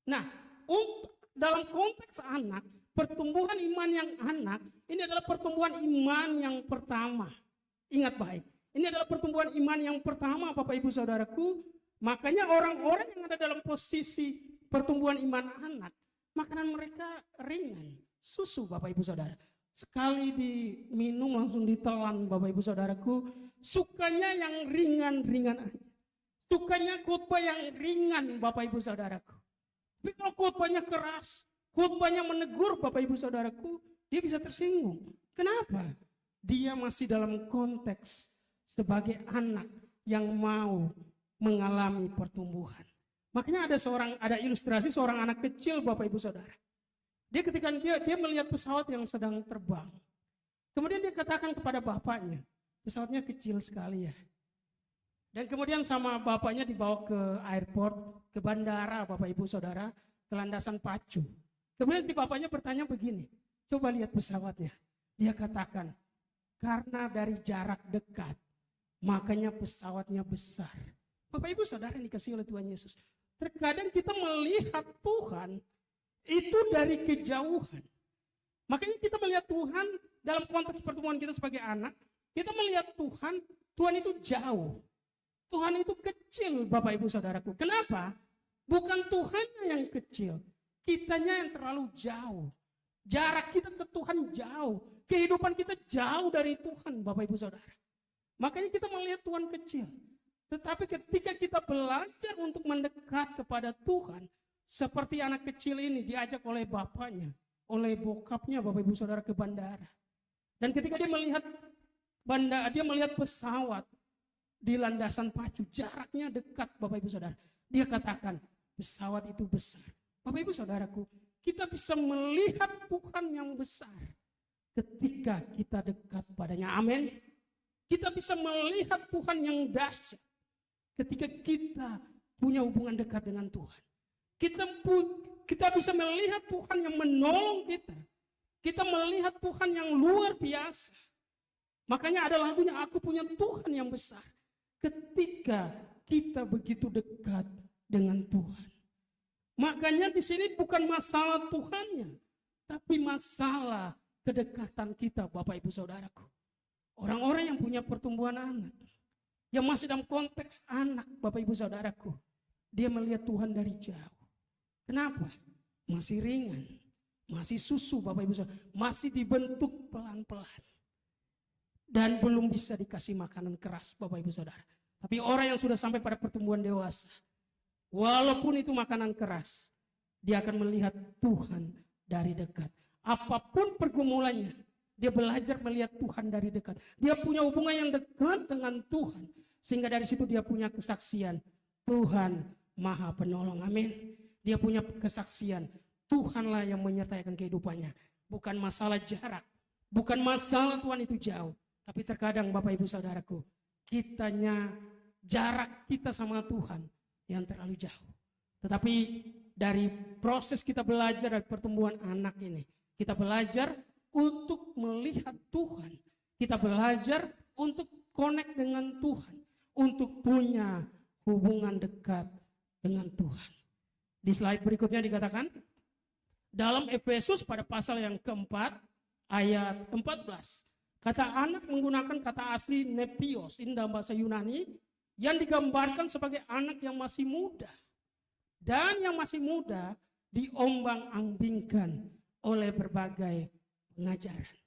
Nah, dalam konteks anak, pertumbuhan iman yang anak, ini adalah pertumbuhan iman yang pertama. Ingat baik, ini adalah pertumbuhan iman yang pertama Bapak Ibu Saudaraku. Makanya orang-orang yang ada dalam posisi pertumbuhan iman anak, makanan mereka ringan, susu Bapak Ibu Saudara. Sekali diminum langsung ditelan Bapak Ibu Saudaraku, sukanya yang ringan-ringan aja. Sukanya khotbah yang ringan Bapak Ibu Saudaraku. Tapi kalau khotbahnya keras, khotbahnya menegur Bapak Ibu Saudaraku, dia bisa tersinggung. Kenapa? Dia masih dalam konteks sebagai anak yang mau mengalami pertumbuhan. Makanya ada ilustrasi seorang anak kecil Bapak Ibu Saudara. Dia ketika dia melihat pesawat yang sedang terbang. Kemudian dia katakan kepada bapaknya, pesawatnya kecil sekali ya. Dan kemudian sama bapaknya dibawa ke airport, ke bandara Bapak Ibu Saudara, ke landasan pacu. Kemudian si bapaknya bertanya begini, coba lihat pesawatnya. Dia katakan, karena dari jarak dekat, makanya pesawatnya besar. Bapak Ibu Saudara yang dikasihi oleh Tuhan Yesus. Terkadang kita melihat Tuhan itu dari kejauhan. Makanya kita melihat Tuhan dalam konteks pertemuan kita sebagai anak, kita melihat Tuhan itu jauh. Tuhan itu kecil Bapak Ibu Saudaraku. Kenapa? Bukan Tuhannya yang kecil, kitanya yang terlalu jauh. Jarak kita ke Tuhan jauh. Kehidupan kita jauh dari Tuhan Bapak Ibu Saudara. Makanya kita melihat Tuhan kecil. Tetapi ketika kita belajar untuk mendekat kepada Tuhan, seperti anak kecil ini diajak oleh bapaknya, oleh bokapnya Bapak Ibu Saudara ke bandara. Dan ketika dia melihat pesawat di landasan pacu, jaraknya dekat Bapak Ibu Saudara. Dia katakan, pesawat itu besar. Bapak Ibu Saudaraku, kita bisa melihat Tuhan yang besar ketika kita dekat padanya. Amin. Kita bisa melihat Tuhan yang dahsyat ketika kita punya hubungan dekat dengan Tuhan. Kita bisa melihat Tuhan yang menolong kita. Kita melihat Tuhan yang luar biasa. Makanya ada lagunya, aku punya Tuhan yang besar. Ketika kita begitu dekat dengan Tuhan. Makanya di sini bukan masalah Tuhannya, tapi masalah kedekatan kita Bapak Ibu Saudaraku. Orang-orang yang punya pertumbuhan anak, yang masih dalam konteks anak Bapak Ibu Saudaraku, dia melihat Tuhan dari jauh. Kenapa? Masih ringan, masih susu Bapak Ibu Saudara, masih dibentuk pelan-pelan. Dan belum bisa dikasih makanan keras Bapak Ibu Saudara. Tapi orang yang sudah sampai pada pertumbuhan dewasa, walaupun itu makanan keras, dia akan melihat Tuhan dari dekat. Apapun pergumulannya, dia belajar melihat Tuhan dari dekat. Dia punya hubungan yang dekat dengan Tuhan. Sehingga dari situ dia punya kesaksian, Tuhan Maha Penolong. Amin. Dia punya kesaksian, Tuhanlah yang menyertakan kehidupannya. Bukan masalah jarak, bukan masalah Tuhan itu jauh. Tapi terkadang Bapak Ibu Saudaraku, jarak kita sama Tuhan yang terlalu jauh. Tetapi dari proses kita belajar dari pertumbuhan anak ini, kita belajar untuk melihat Tuhan. Kita belajar untuk connect dengan Tuhan. Untuk punya hubungan dekat dengan Tuhan. Di slide berikutnya dikatakan, dalam Efesus pada pasal yang keempat, ayat 14. Kata anak menggunakan kata asli nepios, ini dalam bahasa Yunani, yang digambarkan sebagai anak yang masih muda. Dan yang masih muda diombang-ambingkan oleh berbagai pengajaran.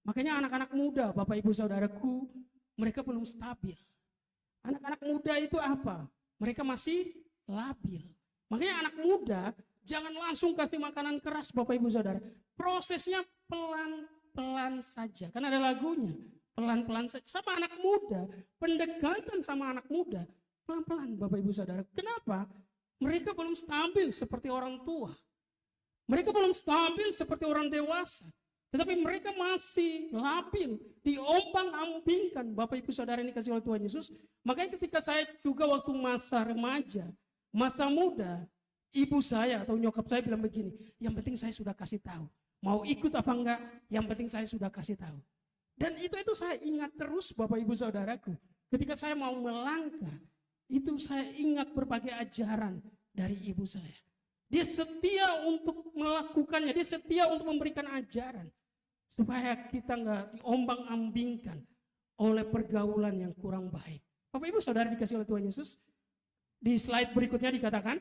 Makanya anak-anak muda, Bapak Ibu Saudaraku, mereka belum stabil. Anak-anak muda itu apa? Mereka masih labil. Makanya anak muda jangan langsung kasih makanan keras Bapak Ibu Saudara. Prosesnya pelan-pelan saja. Kan ada lagunya, pelan-pelan saja. Sama anak muda, pendekatan sama anak muda, pelan-pelan Bapak Ibu Saudara. Kenapa? Mereka belum stabil seperti orang tua. Mereka belum stabil seperti orang dewasa. Tetapi mereka masih labil, diombang-ambingkan. Bapak Ibu Saudara ini kasih oleh Tuhan Yesus. Makanya ketika saya juga waktu masa remaja, masa muda, ibu saya atau nyokap saya bilang begini, yang penting saya sudah kasih tahu. Mau ikut apa enggak, yang penting saya sudah kasih tahu. Dan itu saya ingat terus Bapak Ibu Saudaraku. Ketika saya mau melangkah, itu saya ingat berbagai ajaran dari ibu saya. Dia setia untuk melakukannya, dia setia untuk memberikan ajaran. Supaya kita nggak diombang-ambingkan oleh pergaulan yang kurang baik. Bapak Ibu Saudara dikasih oleh Tuhan Yesus, di slide berikutnya dikatakan,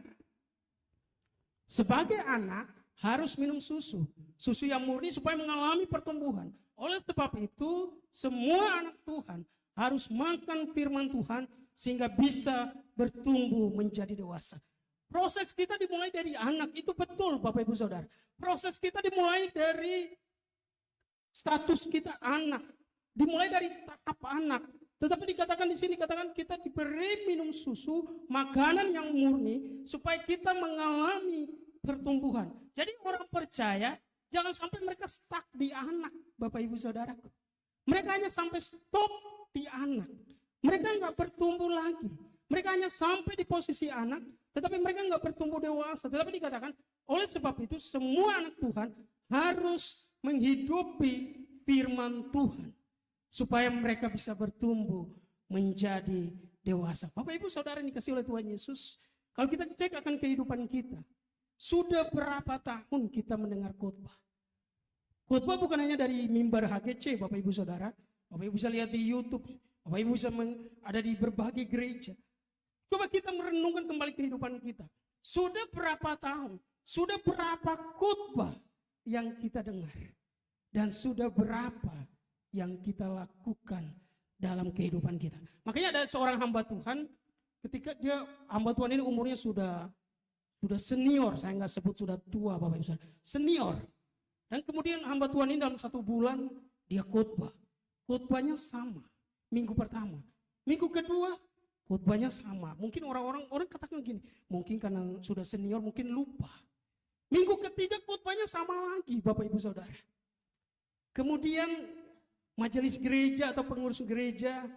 sebagai anak harus minum susu yang murni supaya mengalami pertumbuhan. Oleh sebab itu, semua anak Tuhan harus makan firman Tuhan sehingga bisa bertumbuh menjadi dewasa. Proses kita dimulai dari anak, itu betul Bapak Ibu Saudara. Proses kita dimulai dari status kita anak, dimulai dari tahap anak. Tetapi dikatakan di sini, katakan kita diberi minum susu, makanan yang murni, supaya kita mengalami pertumbuhan. Jadi orang percaya, jangan sampai mereka stuck di anak, Bapak Ibu Saudaraku. Mereka hanya sampai stop di anak. Mereka nggak bertumbuh lagi. Mereka hanya sampai di posisi anak, tetapi mereka nggak bertumbuh dewasa. Tetapi dikatakan, oleh sebab itu semua anak Tuhan harus menghidupi firman Tuhan supaya mereka bisa bertumbuh menjadi dewasa. Bapak Ibu Saudara dikasih oleh Tuhan Yesus, kalau kita cek akan kehidupan kita, sudah berapa tahun kita mendengar khotbah? Khotbah bukan hanya dari mimbar HGC, Bapak Ibu Saudara. Bapak Ibu bisa lihat di YouTube, Bapak Ibu bisa ada di berbagai gereja. Coba kita merenungkan kembali kehidupan kita. Sudah berapa tahun? Sudah berapa khotbah yang kita dengar? Dan sudah berapa yang kita lakukan dalam kehidupan kita? Makanya ada seorang hamba Tuhan, ketika dia hamba Tuhan ini umurnya sudah senior, saya nggak sebut sudah tua Bapak Ibu Saudara, senior. Dan kemudian hamba Tuhan ini dalam 1 bulan dia khotbah. Khotbahnya sama. Minggu pertama, minggu kedua khotbahnya sama. Mungkin orang katakan gini, mungkin karena sudah senior mungkin lupa. Minggu ketiga khotbahnya sama lagi Bapak Ibu Saudara. Kemudian majelis gereja atau pengurus gereja,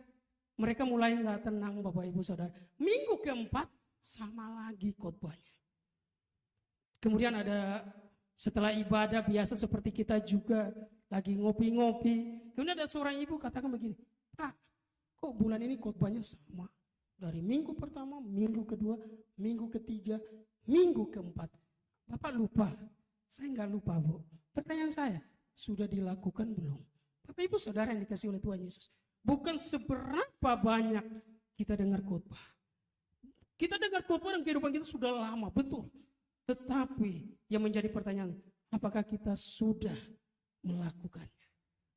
mereka mulai nggak tenang Bapak Ibu Saudara. Minggu keempat sama lagi khotbahnya. Kemudian ada setelah ibadah biasa seperti kita juga lagi ngopi-ngopi. Kemudian ada seorang ibu katakan begini, Pak, kok bulan ini khotbahnya sama? Dari minggu pertama, minggu kedua, minggu ketiga, minggu keempat. Bapak lupa? Saya nggak lupa Bu. Pertanyaan saya, sudah dilakukan belum? Bapak Ibu Saudara yang dikasih oleh Tuhan Yesus, bukan seberapa banyak kita dengar khotbah. Kita dengar khotbah dan kehidupan kita sudah lama, betul. Tetapi yang menjadi pertanyaan, apakah kita sudah melakukannya?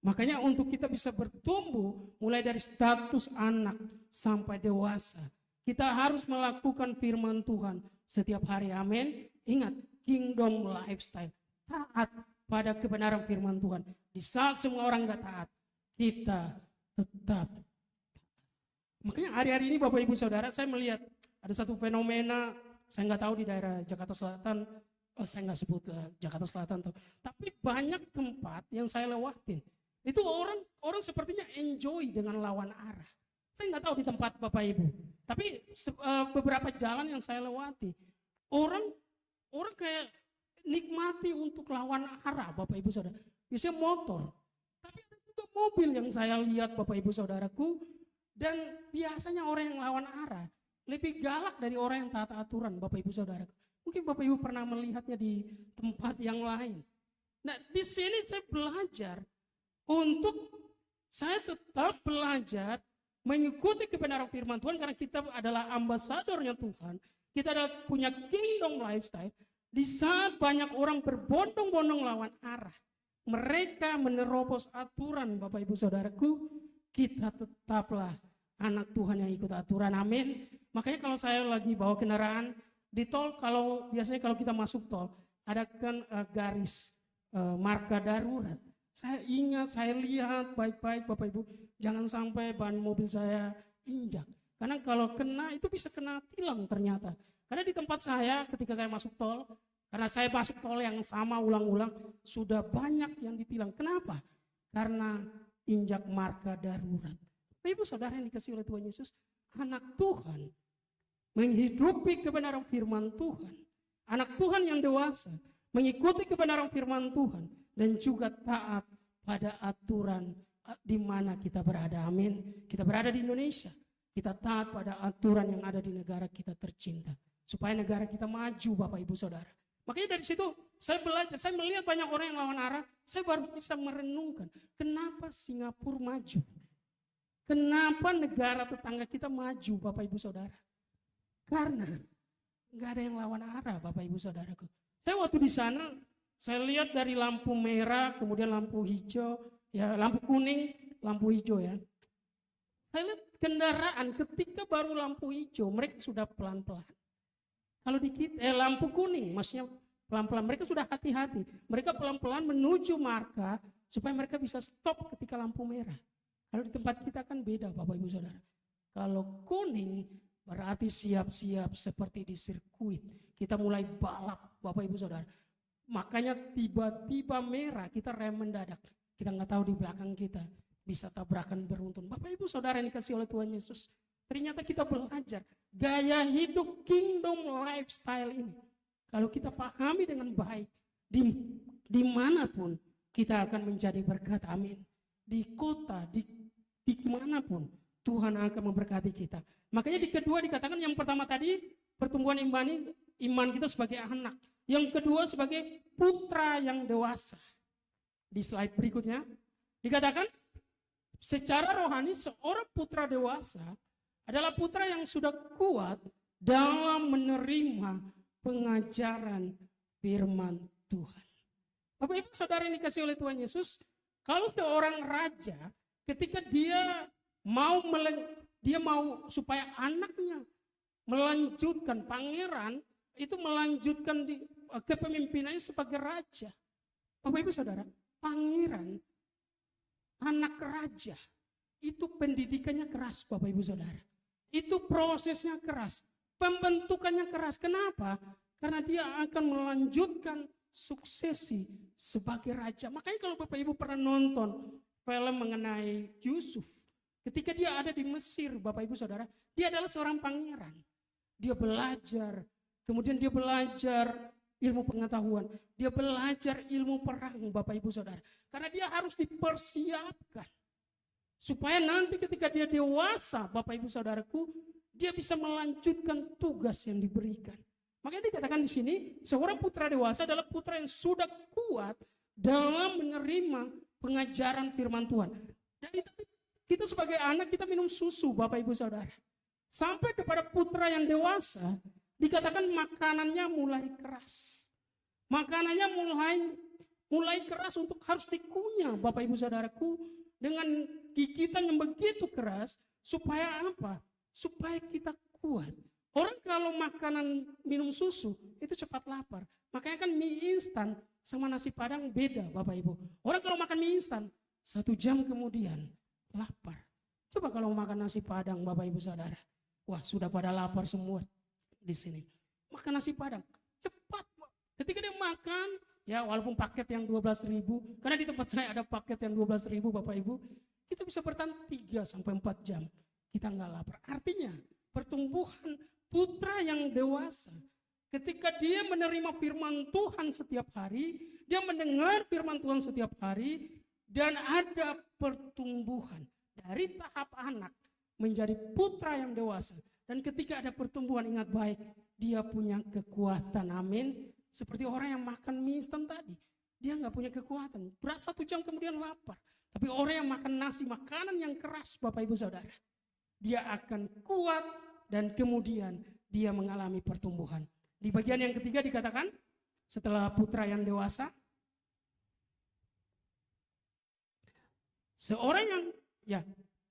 Makanya untuk kita bisa bertumbuh mulai dari status anak sampai dewasa, kita harus melakukan firman Tuhan setiap hari. Amin. Ingat, kingdom lifestyle, taat pada kebenaran firman Tuhan. Di saat semua orang gak taat, kita tetap. Makanya hari-hari ini Bapak Ibu Saudara, saya melihat ada satu fenomena, saya nggak tahu di daerah Jakarta Selatan, saya nggak sebut Jakarta Selatan, tapi banyak tempat yang saya lewatin. Itu orang sepertinya enjoy dengan lawan arah. Saya nggak tahu di tempat Bapak Ibu, tapi beberapa jalan yang saya lewati, orang kayak nikmati untuk lawan arah Bapak Ibu Saudara. Biasanya motor, tapi ada juga mobil yang saya lihat Bapak Ibu Saudaraku. Dan biasanya orang yang lawan arah lebih galak dari orang yang taat aturan Bapak Ibu Saudaraku. Mungkin Bapak Ibu pernah melihatnya di tempat yang lain. Nah di sini saya belajar untuk saya tetap belajar mengikuti kebenaran firman Tuhan, karena kita adalah ambasadornya Tuhan. Kita adalah punya kingdom lifestyle. Di saat banyak orang berbondong-bondong lawan arah, mereka menerobos aturan Bapak Ibu Saudaraku, kita tetaplah anak Tuhan yang ikut aturan. Amin. Makanya kalau saya lagi bawa kendaraan di tol, biasanya kalau kita masuk tol ada kan garis marka darurat. Saya ingat, saya lihat baik-baik Bapak Ibu, jangan sampai ban mobil saya injak. Karena kalau kena itu bisa kena tilang ternyata. Karena di tempat saya ketika saya masuk tol, Karena saya masuk tol yang sama ulang-ulang, sudah banyak yang ditilang. Kenapa? Karena injak marka darurat. Ibu saudara yang dikasih oleh Tuhan Yesus, anak Tuhan menghidupi kebenaran firman Tuhan. Anak Tuhan yang dewasa mengikuti kebenaran firman Tuhan dan juga taat pada aturan di mana kita berada. Amin. Kita berada di Indonesia. Kita taat pada aturan yang ada di negara kita tercinta. Supaya negara kita maju, Bapak Ibu Saudara. Makanya dari situ saya belajar, saya melihat banyak orang yang lawan arah, saya baru bisa merenungkan, kenapa Singapura maju? Kenapa negara tetangga kita maju, Bapak Ibu Saudara? Karena nggak ada yang lawan arah, Bapak Ibu Saudaraku. Saya waktu di sana, saya lihat dari lampu merah, kemudian lampu hijau, ya lampu kuning, lampu hijau ya. Saya lihat kendaraan ketika baru lampu hijau, mereka sudah pelan-pelan. Kalau di kita, lampu kuning, maksudnya pelan-pelan, mereka sudah hati-hati. Mereka pelan-pelan menuju marka supaya mereka bisa stop ketika lampu merah. Kalau di tempat kita kan beda, Bapak Ibu Saudara. Kalau kuning berarti siap-siap seperti di sirkuit. Kita mulai balap, Bapak Ibu Saudara. Makanya tiba-tiba merah, kita rem mendadak. Kita nggak tahu di belakang kita bisa tabrakan beruntun. Bapak Ibu Saudara yang dikasih oleh Tuhan Yesus. Ternyata kita belajar gaya hidup kingdom lifestyle ini. Kalau kita pahami dengan baik, dimanapun kita akan menjadi berkat, amin. Di kota, di manapun Tuhan akan memberkati kita. Makanya di kedua dikatakan yang pertama tadi pertumbuhan iman kita sebagai anak. Yang kedua sebagai putra yang dewasa. Di slide berikutnya dikatakan secara rohani seorang putra dewasa adalah putra yang sudah kuat dalam menerima pengajaran firman Tuhan. Bapak Ibu Saudara yang dikasih oleh Tuhan Yesus, kalau seorang raja ketika dia mau supaya anaknya melanjutkan, pangeran itu melanjutkan di kepemimpinannya sebagai raja. Bapak Ibu Saudara, pangeran, anak raja, itu pendidikannya keras, Bapak Ibu Saudara. Itu prosesnya keras, pembentukannya keras. Kenapa? Karena dia akan melanjutkan suksesi sebagai raja. Makanya kalau Bapak Ibu pernah nonton film mengenai Yusuf, ketika dia ada di Mesir, Bapak Ibu Saudara, dia adalah seorang pangeran. Dia belajar, kemudian dia belajar ilmu pengetahuan, dia belajar ilmu perang, Bapak Ibu Saudara. Karena dia harus dipersiapkan supaya nanti ketika dia dewasa, Bapak Ibu Saudaraku, dia bisa melanjutkan tugas yang diberikan. Makanya dikatakan di sini, seorang putra dewasa adalah putra yang sudah kuat dalam menerima pengajaran firman Tuhan. Dan itu kita sebagai anak, kita minum susu, Bapak Ibu Saudara. Sampai kepada putra yang dewasa, dikatakan makanannya mulai keras. Makanannya mulai keras untuk harus dikunyah, Bapak Ibu Saudaraku, dengan gigitan yang begitu keras. Supaya apa? Supaya kita kuat. Orang kalau makanan minum susu itu cepat lapar. Makanya kan mie instan sama nasi padang beda, Bapak Ibu. Orang kalau makan mie instan 1 jam kemudian lapar. Coba kalau makan nasi padang, Bapak Ibu Saudara. Wah, sudah pada lapar semua di sini. Makan nasi padang cepat. Ketika dia makan, ya walaupun paket yang 12.000, karena di tempat saya ada paket yang 12.000, Bapak Ibu, kita bisa bertahan 3 sampai 4 jam. Kita nggak lapar. Artinya pertumbuhan putra yang dewasa, ketika dia menerima firman Tuhan setiap hari, dia mendengar firman Tuhan setiap hari, dan ada pertumbuhan dari tahap anak menjadi putra yang dewasa. Dan ketika ada pertumbuhan, ingat baik, dia punya kekuatan, amin. Seperti orang yang makan mie instan tadi, dia nggak punya kekuatan, berat 1 jam kemudian lapar. Tapi orang yang makan nasi, makanan yang keras, Bapak Ibu Saudara, dia akan kuat dan kemudian dia mengalami pertumbuhan. Di bagian yang ketiga dikatakan, setelah putra yang dewasa, seorang yang, ya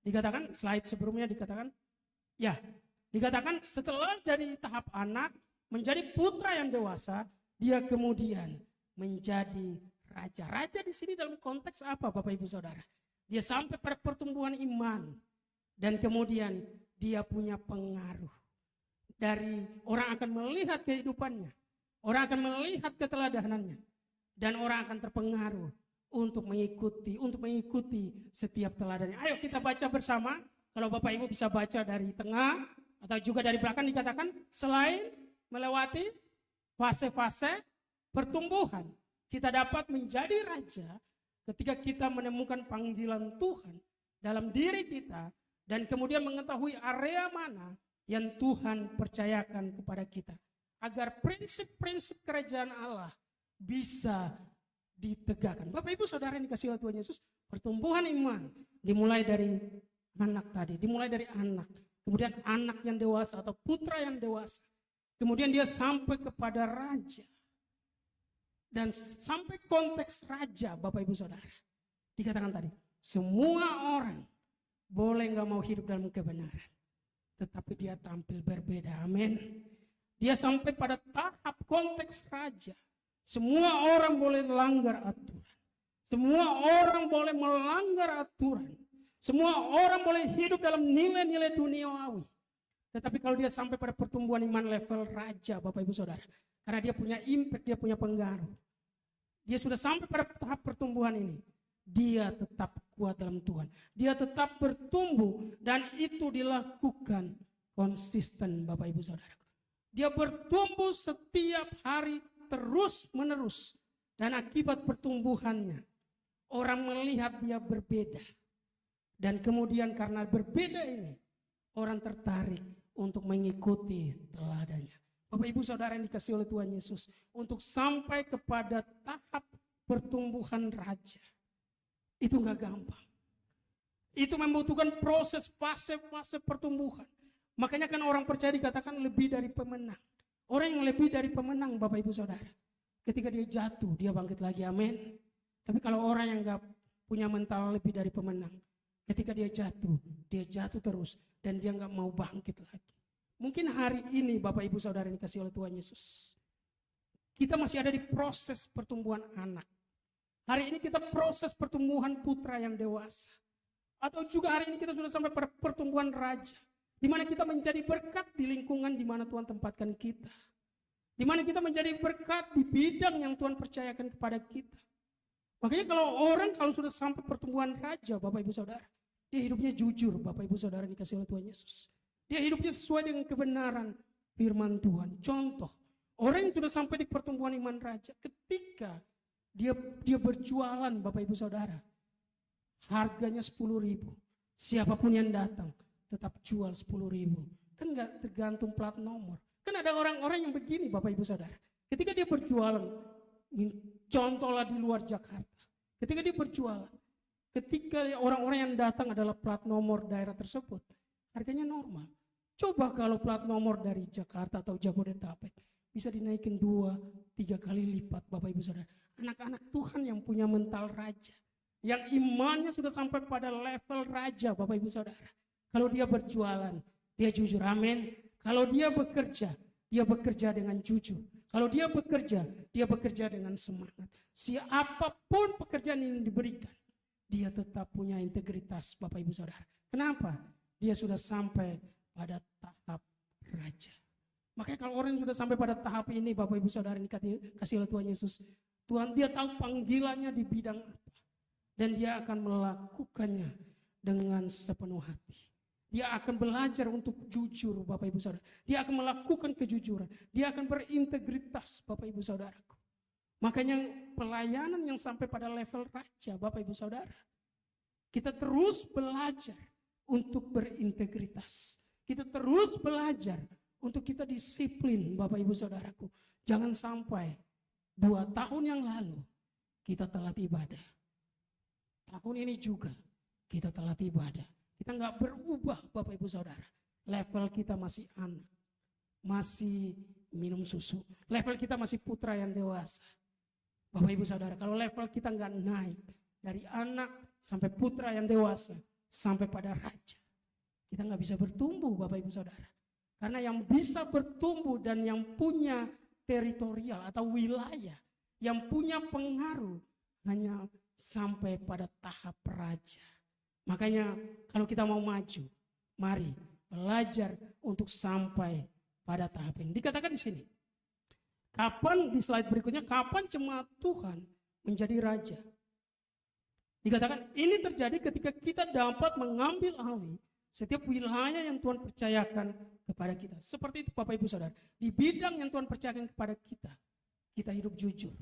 dikatakan, slide sebelumnya dikatakan, ya dikatakan setelah dari tahap anak menjadi putra yang dewasa, dia kemudian menjadi raja. Raja di sini dalam konteks apa, Bapak Ibu Saudara? Dia sampai pada pertumbuhan iman dan kemudian dia punya pengaruh. Dari orang akan melihat kehidupannya. Orang akan melihat keteladanannya. Dan orang akan terpengaruh untuk mengikuti setiap teladannya. Ayo kita baca bersama. Kalau Bapak Ibu bisa baca dari tengah atau juga dari belakang, dikatakan selain melewati fase-fase pertumbuhan, kita dapat menjadi raja ketika kita menemukan panggilan Tuhan dalam diri kita dan kemudian mengetahui area mana yang Tuhan percayakan kepada kita, agar prinsip-prinsip kerajaan Allah bisa ditegakkan. Bapak Ibu Saudara yang dikasihi oleh Tuhan Yesus, pertumbuhan iman dimulai dari anak tadi, dimulai dari anak, kemudian anak yang dewasa atau putra yang dewasa, kemudian dia sampai kepada raja. Dan sampai konteks raja, Bapak Ibu Saudara, dikatakan tadi, semua orang boleh gak mau hidup dalam kebenaran, tetapi dia tampil berbeda. Amin. Dia sampai pada tahap konteks raja. Semua orang boleh melanggar aturan. Semua orang boleh melanggar aturan. Semua orang boleh hidup dalam nilai-nilai duniawi. Tetapi kalau dia sampai pada pertumbuhan iman level raja, Bapak Ibu Saudara, karena dia punya impact, dia punya pengaruh, dia sudah sampai pada tahap pertumbuhan ini, dia tetap kuat dalam Tuhan. Dia tetap bertumbuh dan itu dilakukan konsisten, Bapak Ibu Saudara. Dia bertumbuh setiap hari terus menerus, dan akibat pertumbuhannya orang melihat dia berbeda, dan kemudian karena berbeda ini orang tertarik untuk mengikuti teladannya. Bapak Ibu Saudara yang dikasihi oleh Tuhan Yesus, untuk sampai kepada tahap pertumbuhan raja itu gak gampang. Itu membutuhkan proses fase-fase pertumbuhan. Makanya kan orang percaya dikatakan lebih dari pemenang. Orang yang lebih dari pemenang, Bapak Ibu Saudara, ketika dia jatuh, dia bangkit lagi, amin. Tapi kalau orang yang gak punya mental lebih dari pemenang, ketika dia jatuh terus, dan dia gak mau bangkit lagi. Mungkin hari ini Bapak Ibu Saudara yang dikasihi oleh Tuhan Yesus, kita masih ada di proses pertumbuhan anak. Hari ini kita proses pertumbuhan putra yang dewasa. Atau juga hari ini kita sudah sampai pada pertumbuhan raja, di mana kita menjadi berkat di lingkungan di mana Tuhan tempatkan kita. Di mana kita menjadi berkat di bidang yang Tuhan percayakan kepada kita. Makanya kalau sudah sampai pertumbuhan raja, Bapak Ibu Saudara, dia hidupnya jujur, Bapak Ibu Saudara dikasihi oleh Tuhan Yesus. Dia hidupnya sesuai dengan kebenaran firman Tuhan. Contoh, orang yang sudah sampai di pertumbuhan iman raja, ketika dia berjualan, Bapak Ibu Saudara, harganya 10.000. Siapapun yang datang tetap jual 10.000. Kan gak tergantung plat nomor. Kan ada orang-orang yang begini, Bapak Ibu Saudara. Ketika dia berjualan, contohlah di luar Jakarta. Ketika dia berjualan, ketika orang-orang yang datang adalah plat nomor daerah tersebut, harganya normal. Coba kalau plat nomor dari Jakarta atau Jabodetabek, bisa dinaikin 2-3 kali lipat, Bapak Ibu Saudara. Anak-anak Tuhan yang punya mental raja, yang imannya sudah sampai pada level raja, Bapak Ibu Saudara. Kalau dia berjualan, dia jujur, amin. Kalau dia bekerja dengan jujur. Kalau dia bekerja dengan semangat. Siapapun pekerjaan yang diberikan, dia tetap punya integritas, Bapak Ibu Saudara. Kenapa? Dia sudah sampai pada tahap raja. Makanya kalau orang yang sudah sampai pada tahap ini, Bapak Ibu Saudara, ini kasih oleh Tuhan Yesus, dia tahu panggilannya di bidang apa. Dan dia akan melakukannya dengan sepenuh hati. Dia akan belajar untuk jujur, Bapak Ibu Saudara. Dia akan melakukan kejujuran. Dia akan berintegritas, Bapak Ibu Saudaraku. Makanya pelayanan yang sampai pada level raja, Bapak Ibu Saudara, kita terus belajar untuk berintegritas. Kita terus belajar untuk kita disiplin, Bapak Ibu Saudaraku. Jangan sampai 2 tahun yang lalu kita telat ibadah. Tahun ini juga kita telat ibadah. Kita nggak berubah, Bapak Ibu Saudara. Level kita masih anak, masih minum susu. Level kita masih putra yang dewasa. Bapak Ibu Saudara, kalau level kita nggak naik dari anak sampai putra yang dewasa sampai pada raja, kita nggak bisa bertumbuh, Bapak Ibu Saudara. Karena yang bisa bertumbuh dan yang punya teritorial atau wilayah, yang punya pengaruh hanya sampai pada tahap raja. Makanya kalau kita mau maju, mari belajar untuk sampai pada tahap ini. Dikatakan di sini, Kapan, di slide berikutnya, kapan jemaat Tuhan menjadi raja? Dikatakan ini terjadi ketika kita dapat mengambil alih setiap wilayah yang Tuhan percayakan kepada kita. Seperti itu Bapak Ibu Saudara. Di bidang yang Tuhan percayakan kepada kita, kita hidup jujur.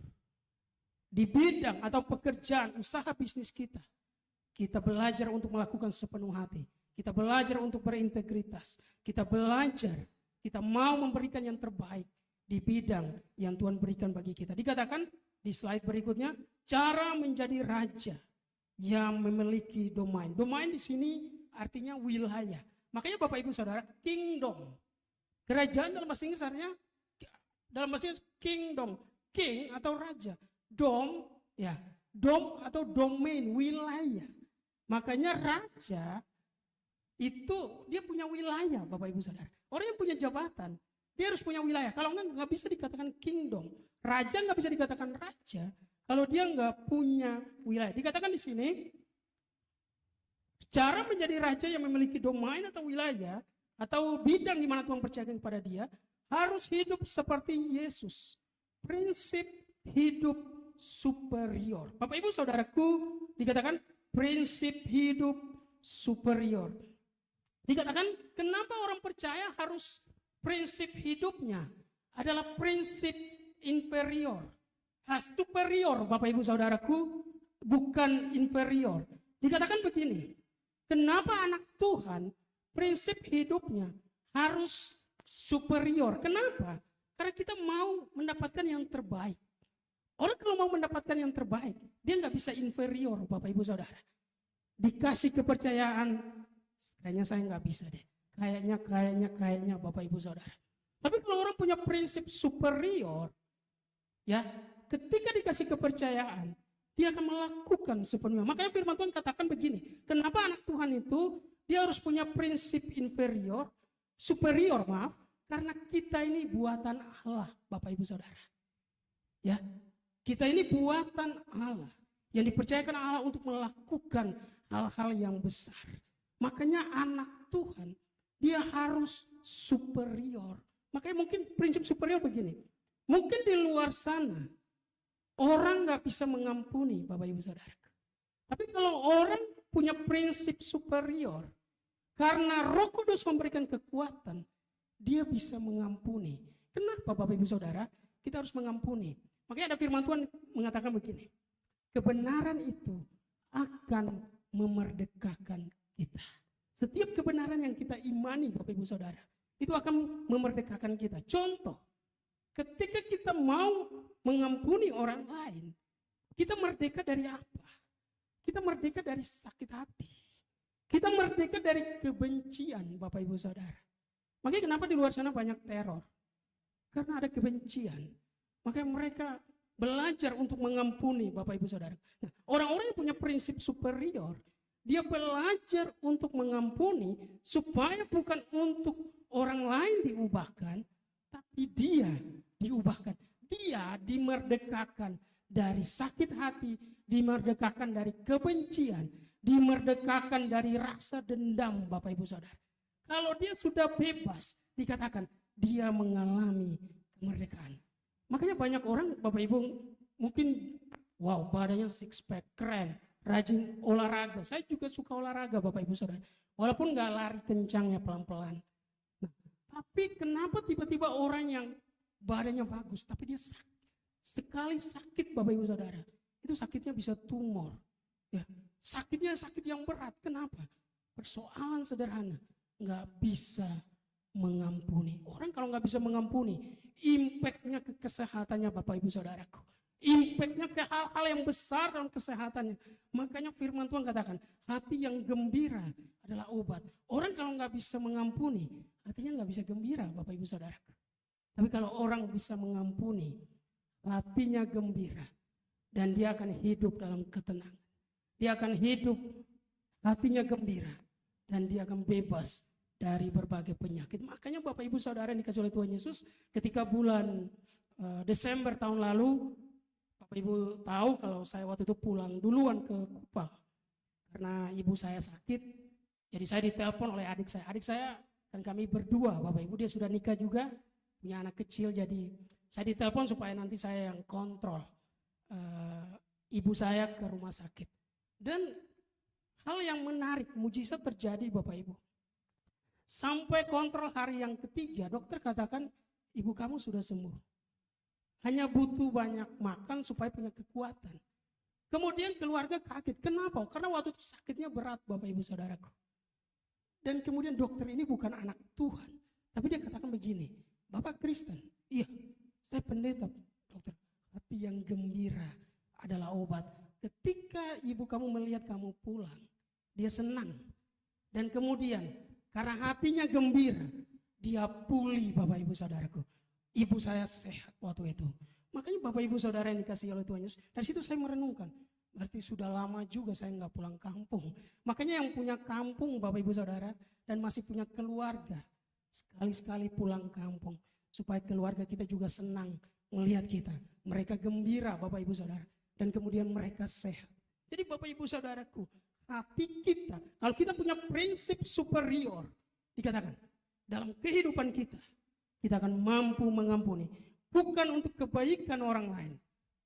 Di bidang atau pekerjaan, usaha bisnis kita belajar untuk melakukan sepenuh hati. Kita belajar untuk berintegritas. Kita belajar, kita mau memberikan yang terbaik di bidang yang Tuhan berikan bagi kita. Dikatakan di slide berikutnya, cara menjadi raja yang memiliki domain. Domain di sini artinya wilayah. Makanya Bapak Ibu Saudara, kingdom. Kerajaan dalam bahasa Inggris artinya, dalam bahasa Inggris kingdom. King atau raja. Dom, ya. Dom atau domain, wilayah. Makanya raja itu dia punya wilayah Bapak Ibu Saudara. Orang yang punya jabatan, dia harus punya wilayah. Kalau nggak bisa dikatakan kingdom. Raja nggak bisa dikatakan raja kalau dia nggak punya wilayah. Dikatakan di sini, cara menjadi raja yang memiliki domain atau wilayah atau bidang di mana Tuhan percayakan kepada dia, harus hidup seperti Yesus. Prinsip hidup superior. Bapak Ibu Saudaraku, dikatakan prinsip hidup superior. Dikatakan kenapa orang percaya harus prinsip hidupnya adalah prinsip inferior. Superior Bapak Ibu Saudaraku, bukan inferior. Dikatakan begini, kenapa anak Tuhan prinsip hidupnya harus superior? Kenapa? Karena kita mau mendapatkan yang terbaik. Orang kalau mau mendapatkan yang terbaik, dia nggak bisa inferior Bapak Ibu Saudara. Dikasih kepercayaan, kayaknya saya nggak bisa deh. Kayaknya Bapak Ibu Saudara. Tapi kalau orang punya prinsip superior, ya, ketika dikasih kepercayaan, dia akan melakukan sepenuhnya. Makanya firman Tuhan katakan begini, kenapa anak Tuhan itu dia harus punya prinsip superior, karena kita ini buatan Allah, Bapak Ibu Saudara. Ya, kita ini buatan Allah yang dipercayakan Allah untuk melakukan hal-hal yang besar. Makanya anak Tuhan dia harus superior. Makanya mungkin prinsip superior begini. Mungkin di luar sana orang nggak bisa mengampuni Bapak Ibu Saudara. Tapi kalau orang punya prinsip superior, karena Roh Kudus memberikan kekuatan, dia bisa mengampuni. Kenapa Bapak Ibu Saudara? Kita harus mengampuni. Makanya ada firman Tuhan mengatakan begini. Kebenaran itu akan memerdekakan kita. Setiap kebenaran yang kita imani Bapak Ibu Saudara, itu akan memerdekakan kita. Contoh, ketika kita mau mengampuni orang lain, kita merdeka dari apa? Kita merdeka dari sakit hati. Kita merdeka dari kebencian Bapak Ibu Saudara. Makanya kenapa di luar sana banyak teror? Karena ada kebencian. Makanya mereka belajar untuk mengampuni Bapak Ibu Saudara. Nah, orang-orang yang punya prinsip superior, dia belajar untuk mengampuni supaya bukan untuk orang lain diubahkan, tapi dia diubahkan. Dia dimerdekakan dari sakit hati, dimerdekakan dari kebencian, dimerdekakan dari rasa dendam Bapak Ibu Saudara. Kalau dia sudah bebas, dikatakan dia mengalami kemerdekaan. Makanya banyak orang Bapak Ibu mungkin wow badannya six pack keren, rajin olahraga. Saya juga suka olahraga Bapak Ibu Saudara. Walaupun gak lari kencang ya pelan-pelan. Nah, tapi kenapa tiba-tiba orang yang badannya bagus tapi dia sakit? Sekali sakit Bapak Ibu Saudara, itu sakitnya bisa tumor. Ya, sakitnya sakit yang berat. Kenapa? Persoalan sederhana, gak bisa mengampuni. Orang kalau nggak bisa mengampuni, impactnya ke kesehatannya Bapak Ibu Saudaraku. Impactnya ke hal-hal yang besar dalam kesehatannya. Makanya firman Tuhan katakan, hati yang gembira adalah obat. Orang kalau nggak bisa mengampuni, hatinya nggak bisa gembira Bapak Ibu Saudaraku. Tapi kalau orang bisa mengampuni, hatinya gembira. Dan dia akan hidup dalam ketenangan. Dia akan hidup, hatinya gembira. Dan dia akan bebas dari berbagai penyakit. Makanya Bapak Ibu Saudara yang dikasih oleh Tuhan Yesus, ketika bulan Desember tahun lalu, Bapak Ibu tahu kalau saya waktu itu pulang duluan ke Kupang. Karena ibu saya sakit, jadi saya ditelepon oleh adik saya. Adik saya kan kami berdua, Bapak Ibu, dia sudah nikah juga, punya anak kecil, jadi Saya ditelepon supaya nanti saya yang kontrol ibu saya ke rumah sakit. Dan hal yang menarik, mujizat terjadi Bapak Ibu. Sampai kontrol hari yang ketiga, dokter katakan ibu kamu sudah sembuh. Hanya butuh banyak makan supaya punya kekuatan. Kemudian keluarga kaget. Kenapa? Karena waktu itu sakitnya berat Bapak Ibu Saudaraku. Dan kemudian dokter ini bukan anak Tuhan. Tapi dia katakan begini, Bapak Kristen? Iya, saya pendeta dokter. Hati yang gembira adalah obat. Ketika ibu kamu melihat kamu pulang, dia senang. Dan kemudian karena hatinya gembira, dia pulih Bapak Ibu Saudaraku. Ibu saya sehat waktu itu. Makanya Bapak Ibu Saudara yang dikasihi oleh Tuhan Yesus, dari situ saya merenungkan. Berarti sudah lama juga saya nggak pulang kampung. Makanya yang punya kampung Bapak Ibu Saudara dan masih punya keluarga, sekali-sekali pulang kampung. Supaya keluarga kita juga senang melihat kita. Mereka gembira Bapak Ibu Saudara. Dan kemudian mereka sehat. Jadi Bapak Ibu Saudaraku, hati kita, kalau kita punya prinsip superior, dikatakan dalam kehidupan kita, kita akan mampu mengampuni. Bukan untuk kebaikan orang lain,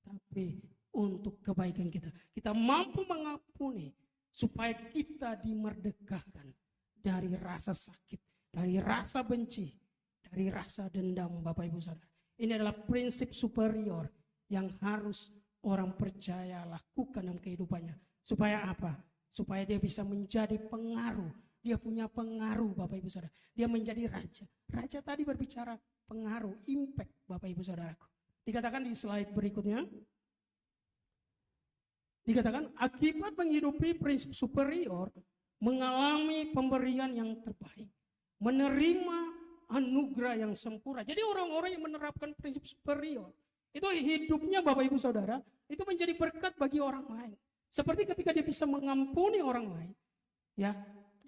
tapi untuk kebaikan kita. Kita mampu mengampuni supaya kita dimerdekakan dari rasa sakit, dari rasa benci, dari rasa dendam Bapak Ibu Saudara. Ini adalah prinsip superior yang harus orang percaya lakukan dalam kehidupannya. Supaya apa? Supaya dia bisa menjadi pengaruh. Dia punya pengaruh Bapak Ibu Saudara. Dia menjadi raja. Raja tadi berbicara pengaruh, impact Bapak Ibu Saudaraku. Dikatakan di slide berikutnya. Dikatakan akibat menghidupi prinsip superior, mengalami pemberian yang terbaik. Menerima anugerah yang sempurna. Jadi orang-orang yang menerapkan prinsip superior, itu hidupnya Bapak Ibu Saudara, itu menjadi berkat bagi orang lain. Seperti ketika dia bisa mengampuni orang lain. Ya,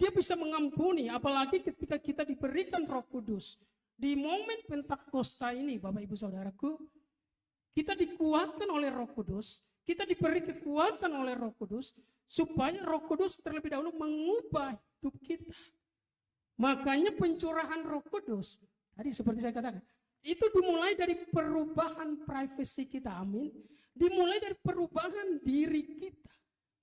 dia bisa mengampuni, apalagi ketika kita diberikan Roh Kudus. Di momen Pentakosta ini Bapak Ibu Saudaraku, kita dikuatkan oleh Roh Kudus, kita diberi kekuatan oleh Roh Kudus, supaya Roh Kudus terlebih dahulu mengubah hidup kita. Makanya pencurahan Roh Kudus, tadi seperti saya katakan, itu dimulai dari perubahan privasi kita, amin. Dimulai dari perubahan diri kita.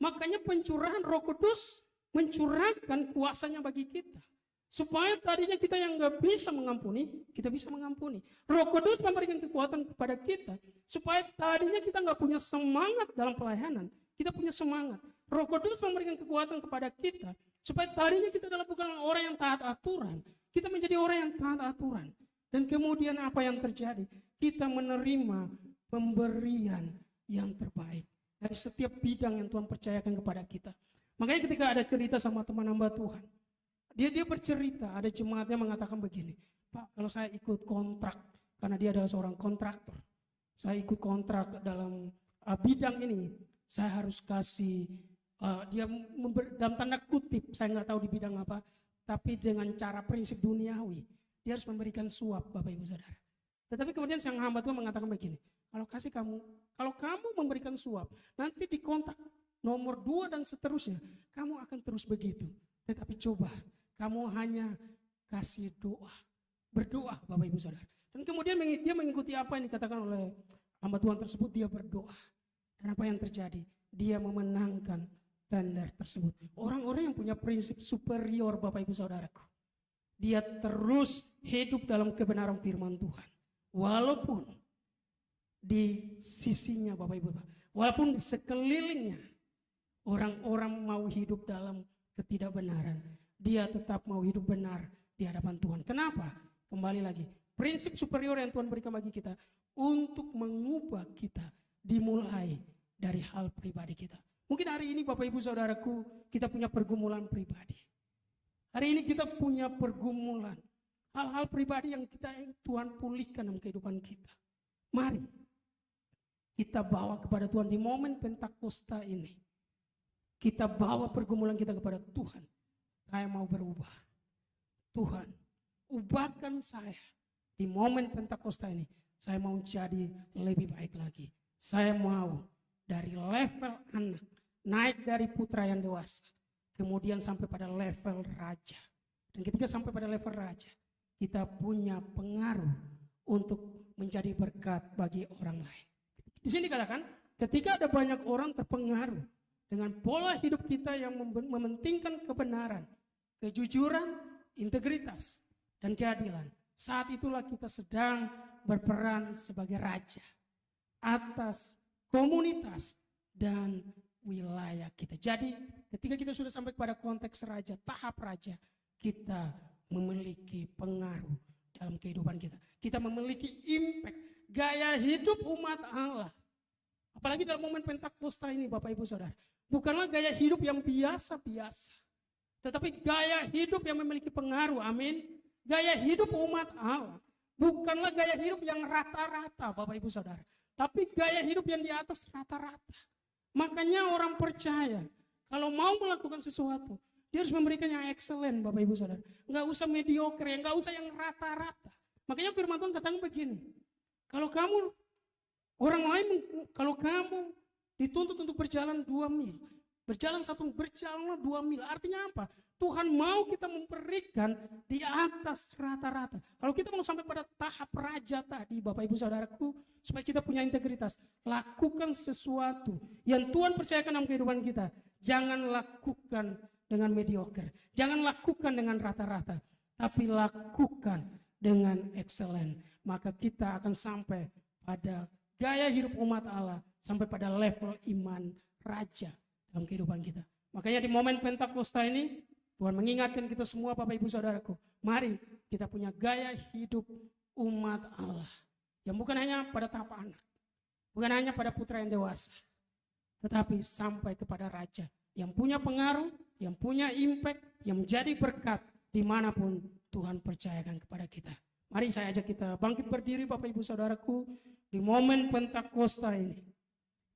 Makanya pencurahan Roh Kudus mencurahkan kuasanya bagi kita. Supaya tadinya kita yang gak bisa mengampuni, kita bisa mengampuni. Roh Kudus memberikan kekuatan kepada kita. Supaya tadinya kita gak punya semangat dalam pelayanan, kita punya semangat. Roh Kudus memberikan kekuatan kepada kita. Supaya tadinya kita adalah bukan orang yang taat aturan, kita menjadi orang yang taat aturan. Dan kemudian apa yang terjadi? Kita menerima pemberian yang terbaik dari setiap bidang yang Tuhan percayakan kepada kita. Makanya ketika ada cerita sama teman hamba Tuhan, dia bercerita, ada jemaatnya mengatakan begini, Pak, kalau saya ikut kontrak, karena dia adalah seorang kontraktor, saya ikut kontrak dalam bidang ini, saya harus kasih, dalam tanda kutip, saya nggak tahu di bidang apa, tapi dengan cara prinsip duniawi, dia harus memberikan suap Bapak Ibu Saudara. Tetapi kemudian sang hamba Tuhan mengatakan begini, kalau kamu memberikan suap, nanti di kontrak nomor 2 dan seterusnya, kamu akan terus begitu. Tetapi coba, kamu hanya kasih doa, berdoa Bapak Ibu Saudara. Dan kemudian dia mengikuti apa yang dikatakan oleh hamba Tuhan tersebut, dia berdoa. Dan apa yang terjadi? Dia memenangkan tender tersebut. Orang-orang yang punya prinsip superior Bapak Ibu Saudaraku, dia terus hidup dalam kebenaran firman Tuhan. Walaupun di sisinya Bapak Ibu, walaupun di sekelilingnya orang-orang mau hidup dalam ketidakbenaran, dia tetap mau hidup benar di hadapan Tuhan. Kenapa? Kembali lagi, prinsip superior yang Tuhan berikan bagi kita untuk mengubah kita dimulai dari hal pribadi kita. Mungkin hari ini Bapak Ibu Saudaraku, kita punya pergumulan pribadi. Hari ini kita punya pergumulan, hal-hal pribadi yang Tuhan pulihkan dalam kehidupan kita. Mari kita bawa kepada Tuhan di momen Pentakosta ini. Kita bawa pergumulan kita kepada Tuhan. Saya mau berubah. Tuhan, ubahkan saya di momen Pentakosta ini. Saya mau jadi lebih baik lagi. Saya mau dari level anak, naik dari putra yang dewasa, kemudian sampai pada level raja. Dan ketika sampai pada level raja, kita punya pengaruh untuk menjadi berkat bagi orang lain. Di sini dikatakan, ketika ada banyak orang terpengaruh dengan pola hidup kita yang mementingkan kebenaran, kejujuran, integritas, dan keadilan, saat itulah kita sedang berperan sebagai raja atas komunitas dan wilayah kita. Jadi ketika kita sudah sampai pada konteks raja, tahap raja, kita memiliki pengaruh dalam kehidupan kita. Kita memiliki impact, gaya hidup umat Allah. Apalagi dalam momen Pentakosta ini Bapak Ibu Saudara. Bukanlah gaya hidup yang biasa-biasa. Tetapi gaya hidup yang memiliki pengaruh, amin. Gaya hidup umat Allah. Bukanlah gaya hidup yang rata-rata Bapak Ibu Saudara. Tapi gaya hidup yang di atas rata-rata. Makanya orang percaya, kalau mau melakukan sesuatu, dia harus memberikan yang excellent Bapak Ibu Saudara. Enggak usah mediocre, enggak usah yang rata-rata. Makanya firman Tuhan katakan begini. Kalau kamu, orang lain, kalau kamu dituntut untuk berjalan 2 mil. Berjalanlah 2 mil. Artinya apa? Tuhan mau kita memberikan di atas rata-rata. Kalau kita mau sampai pada tahap raja tadi Bapak Ibu Saudaraku, supaya kita punya integritas, lakukan sesuatu yang Tuhan percayakan dalam kehidupan kita. Jangan lakukan dengan mediocre. Jangan lakukan dengan rata-rata. Tapi lakukan dengan excellent. Maka kita akan sampai pada gaya hidup umat Allah. Sampai pada level iman raja dalam kehidupan kita. Makanya di momen Pentakosta ini, Tuhan mengingatkan kita semua Bapak Ibu Saudaraku. Mari kita punya gaya hidup umat Allah. Yang bukan hanya pada tahap anak. Bukan hanya pada putra yang dewasa. Tetapi sampai kepada raja. Yang punya pengaruh, yang punya impact, yang menjadi berkat dimanapun Tuhan percayakan kepada kita. Mari saya ajak kita bangkit berdiri Bapak Ibu Saudaraku di momen Pentakosta ini.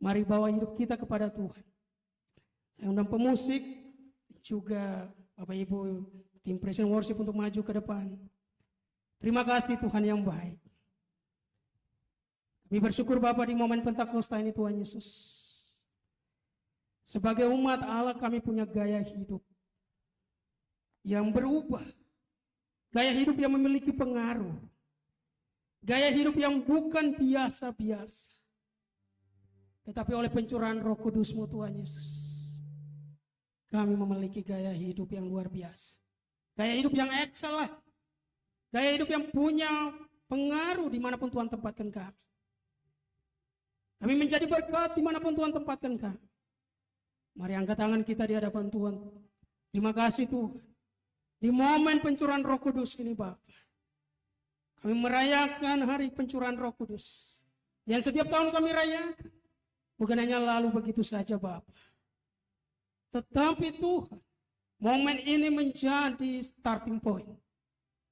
Mari bawa hidup kita kepada Tuhan. Saya undang pemusik, juga Bapak Ibu tim Praise and Worship untuk maju ke depan. Terima kasih Tuhan yang baik. Kami bersyukur Bapak di momen Pentakosta ini Tuhan Yesus. Sebagai umat Allah kami punya gaya hidup yang berubah. Gaya hidup yang memiliki pengaruh. Gaya hidup yang bukan biasa-biasa. Tetapi oleh pencurahan Roh Kudus-Mu Tuhan Yesus, kami memiliki gaya hidup yang luar biasa. Gaya hidup yang excellent. Gaya hidup yang punya pengaruh dimanapun Tuhan tempatkan kami. Kami menjadi berkat dimanapun Tuhan tempatkan kami. Mari angkat tangan kita di hadapan Tuhan. Terima kasih Tuhan. Di momen pencurahan Roh Kudus ini Bapak, kami merayakan hari pencurahan Roh Kudus. Yang setiap tahun kami rayakan. Bukan hanya lalu begitu saja Bapak. Tetapi Tuhan, momen ini menjadi starting point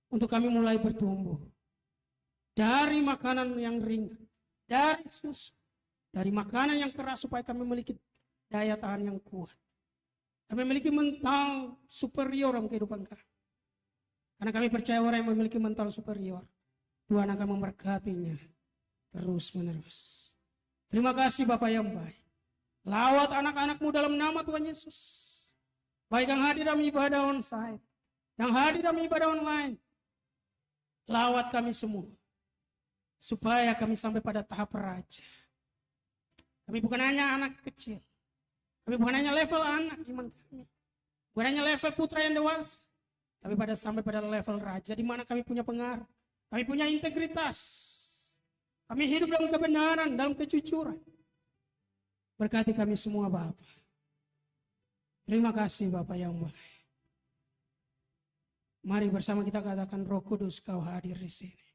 untuk kami mulai bertumbuh. Dari makanan yang ringan, dari susu, dari makanan yang keras supaya kami memiliki daya tahan yang kuat. Kami memiliki mental superior dalam kehidupan kami. Karena kami percaya orang yang memiliki mental superior, Tuhan akan memberkatinya terus menerus. Terima kasih Bapak yang baik. Lawat anak-anak-Mu dalam nama Tuhan Yesus. Baik yang hadir dalam ibadah onsite, yang hadir dalam ibadah online. Lawat kami semua. Supaya kami sampai pada tahap raja. Kami bukan hanya anak kecil. Kami bukan hanya level anak iman kami. Bukan hanya level putra yang dewasa. Tapi sampai pada level raja di mana kami punya pengaruh. Kami punya integritas. Kami hidup dalam kebenaran, dalam kejujuran. Berkati kami semua Bapak. Terima kasih Bapak yang baik. Mari bersama kita katakan Roh Kudus Kau hadir di sini.